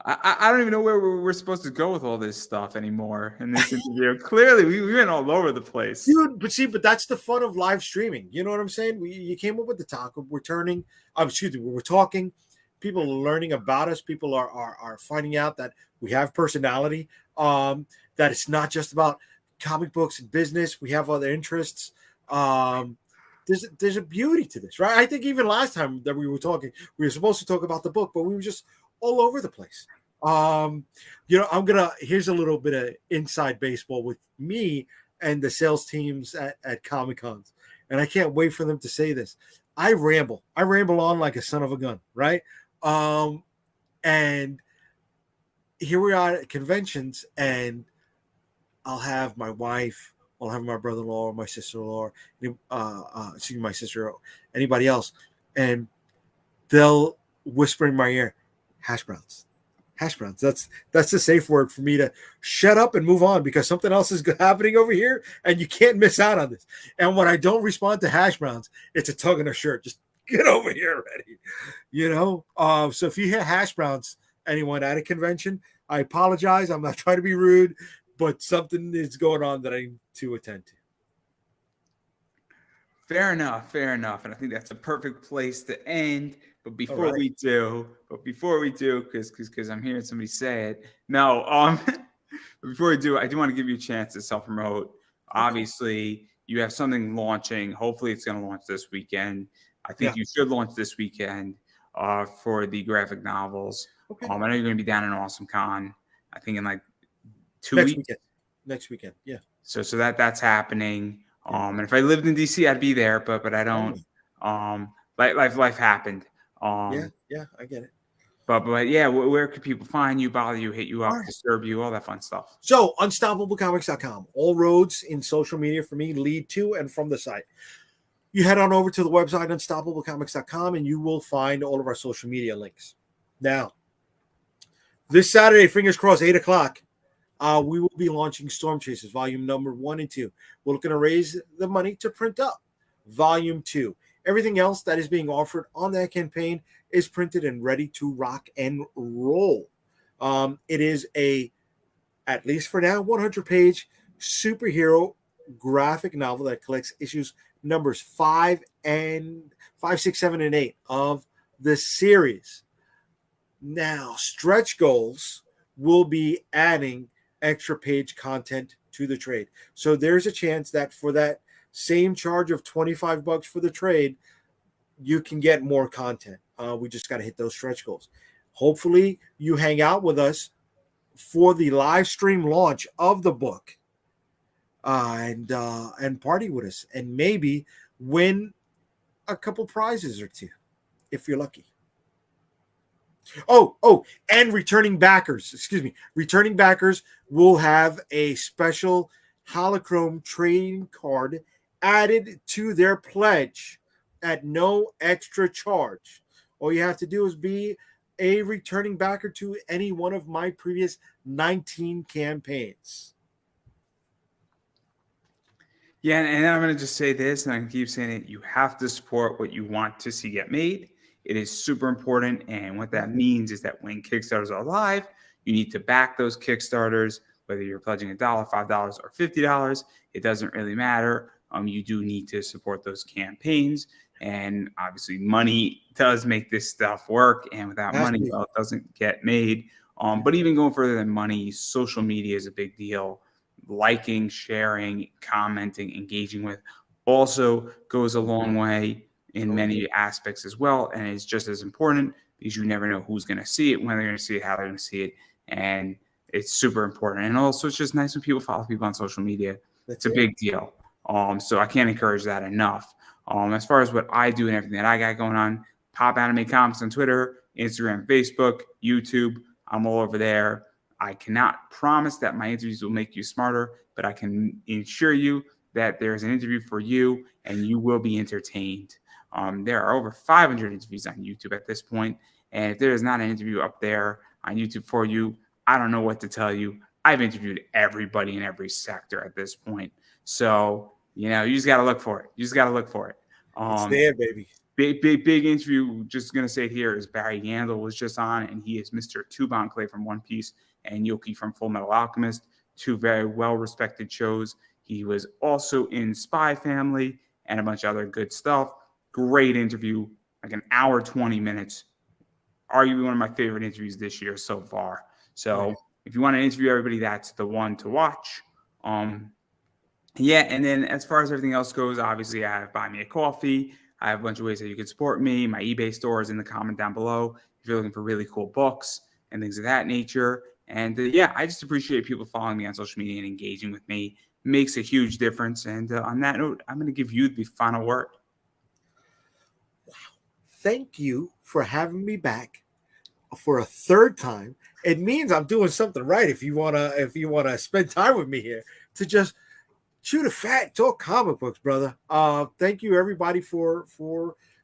I don't even know where we're supposed to go with all this stuff anymore in this interview. Clearly, we went all over the place. Dude, but that's the fun of live streaming. You know what I'm saying? You came up with the talk. We're talking. People are learning about us. People are finding out that we have personality, that it's not just about comic books and business. We have other interests. There's a beauty to this, right? I think even last time that we were talking, we were supposed to talk about the book, but we were just all over the place. Here's a little bit of inside baseball with me and the sales teams at Comic Cons. And I can't wait for them to say this. I ramble on like a son of a gun, right? And here we are at conventions, and I'll have my wife, I'll have my brother-in-law, my sister-in-law, my sister, anybody else, and they'll whisper in my ear, hash browns. That's the safe word for me to shut up and move on, because something else is happening over here and you can't miss out on this. And when I don't respond to hash browns, it's a tug on their shirt. Just get over here already. So if you hear hash browns, anyone at a convention, I apologize. I'm not trying to be rude, but something is going on that I need to attend to. Fair enough. And I think that's a perfect place to end. But before we do, because I'm hearing somebody say it. No, before we do, I do want to give you a chance to self-promote. Obviously, you have something launching. Hopefully, it's going to launch this weekend. I think you should launch this weekend for the graphic novels. Okay. I know you're going to be down in Awesome Con, I think in like 2 weeks. Next weekend, yeah. So that's happening. And if I lived in DC, I'd be there, but I don't. Life happened. I get it. But yeah, where could people find you, bother you, hit you up, disturb you, all that fun stuff? So unstoppablecomics.com. All roads in social media for me lead to and from the site. You head on over to the website unstoppablecomics.com and you will find all of our social media links. Now, this Saturday, fingers crossed, 8:00, we will be launching Stormchasers, volume number 1 and 2. We're looking to raise the money to print up volume 2. Everything else that is being offered on that campaign is printed and ready to rock and roll. It is at least for now, 100-page superhero graphic novel that collects issues numbers 5, 6, 7, and 8 of the series. Now, stretch goals will be adding extra page content to the trade. So there's a chance that for that same charge of $25 for the trade, you can get more content. We just got to hit those stretch goals. Hopefully, you hang out with us for the live stream launch of the book, and party with us, and maybe win a couple prizes or two if you're lucky. And returning backers, returning backers will have a special holochrome trading card added to their pledge at no extra charge. All you have to do is be a returning backer to any one of my previous 19 campaigns. Yeah, and I'm going to just say this, and I can keep saying it. You have to support what you want to see get made. It is super important. And what that means is that when Kickstarters are live, you need to back those Kickstarters, whether you're pledging $1, $5, or $50. It doesn't really matter. You do need to support those campaigns. And obviously, money does make this stuff work. And without money, well, it doesn't get made. But even going further than money, social media is a big deal. Liking, sharing, commenting, engaging with also goes a long way in many aspects as well. And it's just as important because you never know who's going to see it, when they're going to see it, how they're going to see it. And it's super important. And also, it's just nice when people follow people on social media. It's a big deal. So I can't encourage that enough. As far as what I do and everything that I got going on, Pop Anime Comics on Twitter, Instagram, Facebook, YouTube. I'm all over there. I cannot promise that my interviews will make you smarter, but I can assure you that there's an interview for you and you will be entertained. There are over 500 interviews on YouTube at this point, and if there is not an interview up there on YouTube for you, I don't know what to tell you. I've interviewed everybody in every sector at this point. So, you just got to look for it. It's there, baby. Big interview. Just going to say it here is Barry Yandel was just on, and he is Mr. Tuban Clay from One Piece and Yoki from Full Metal Alchemist, two very well-respected shows. He was also in Spy Family and a bunch of other good stuff. Great interview, like an hour, 20 minutes. Arguably one of my favorite interviews this year so far. So if you want to interview everybody, that's the one to watch. Yeah, and then as far as everything else goes, obviously I have Buy Me a Coffee. I have a bunch of ways that you can support me. My eBay store is in the comment down below if you're looking for really cool books and things of that nature. And I just appreciate people following me on social media and engaging with me. It makes a huge difference. And on that note, I'm going to give you the final word. Wow. Thank you for having me back for a third time. It means I'm doing something right if you wanna spend time with me here to just chew the fat, talk comic books, brother. Thank you everybody for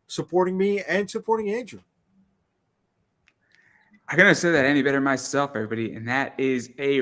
supporting me and supporting Andrew. I couldn't have said that any better myself, everybody, and that is a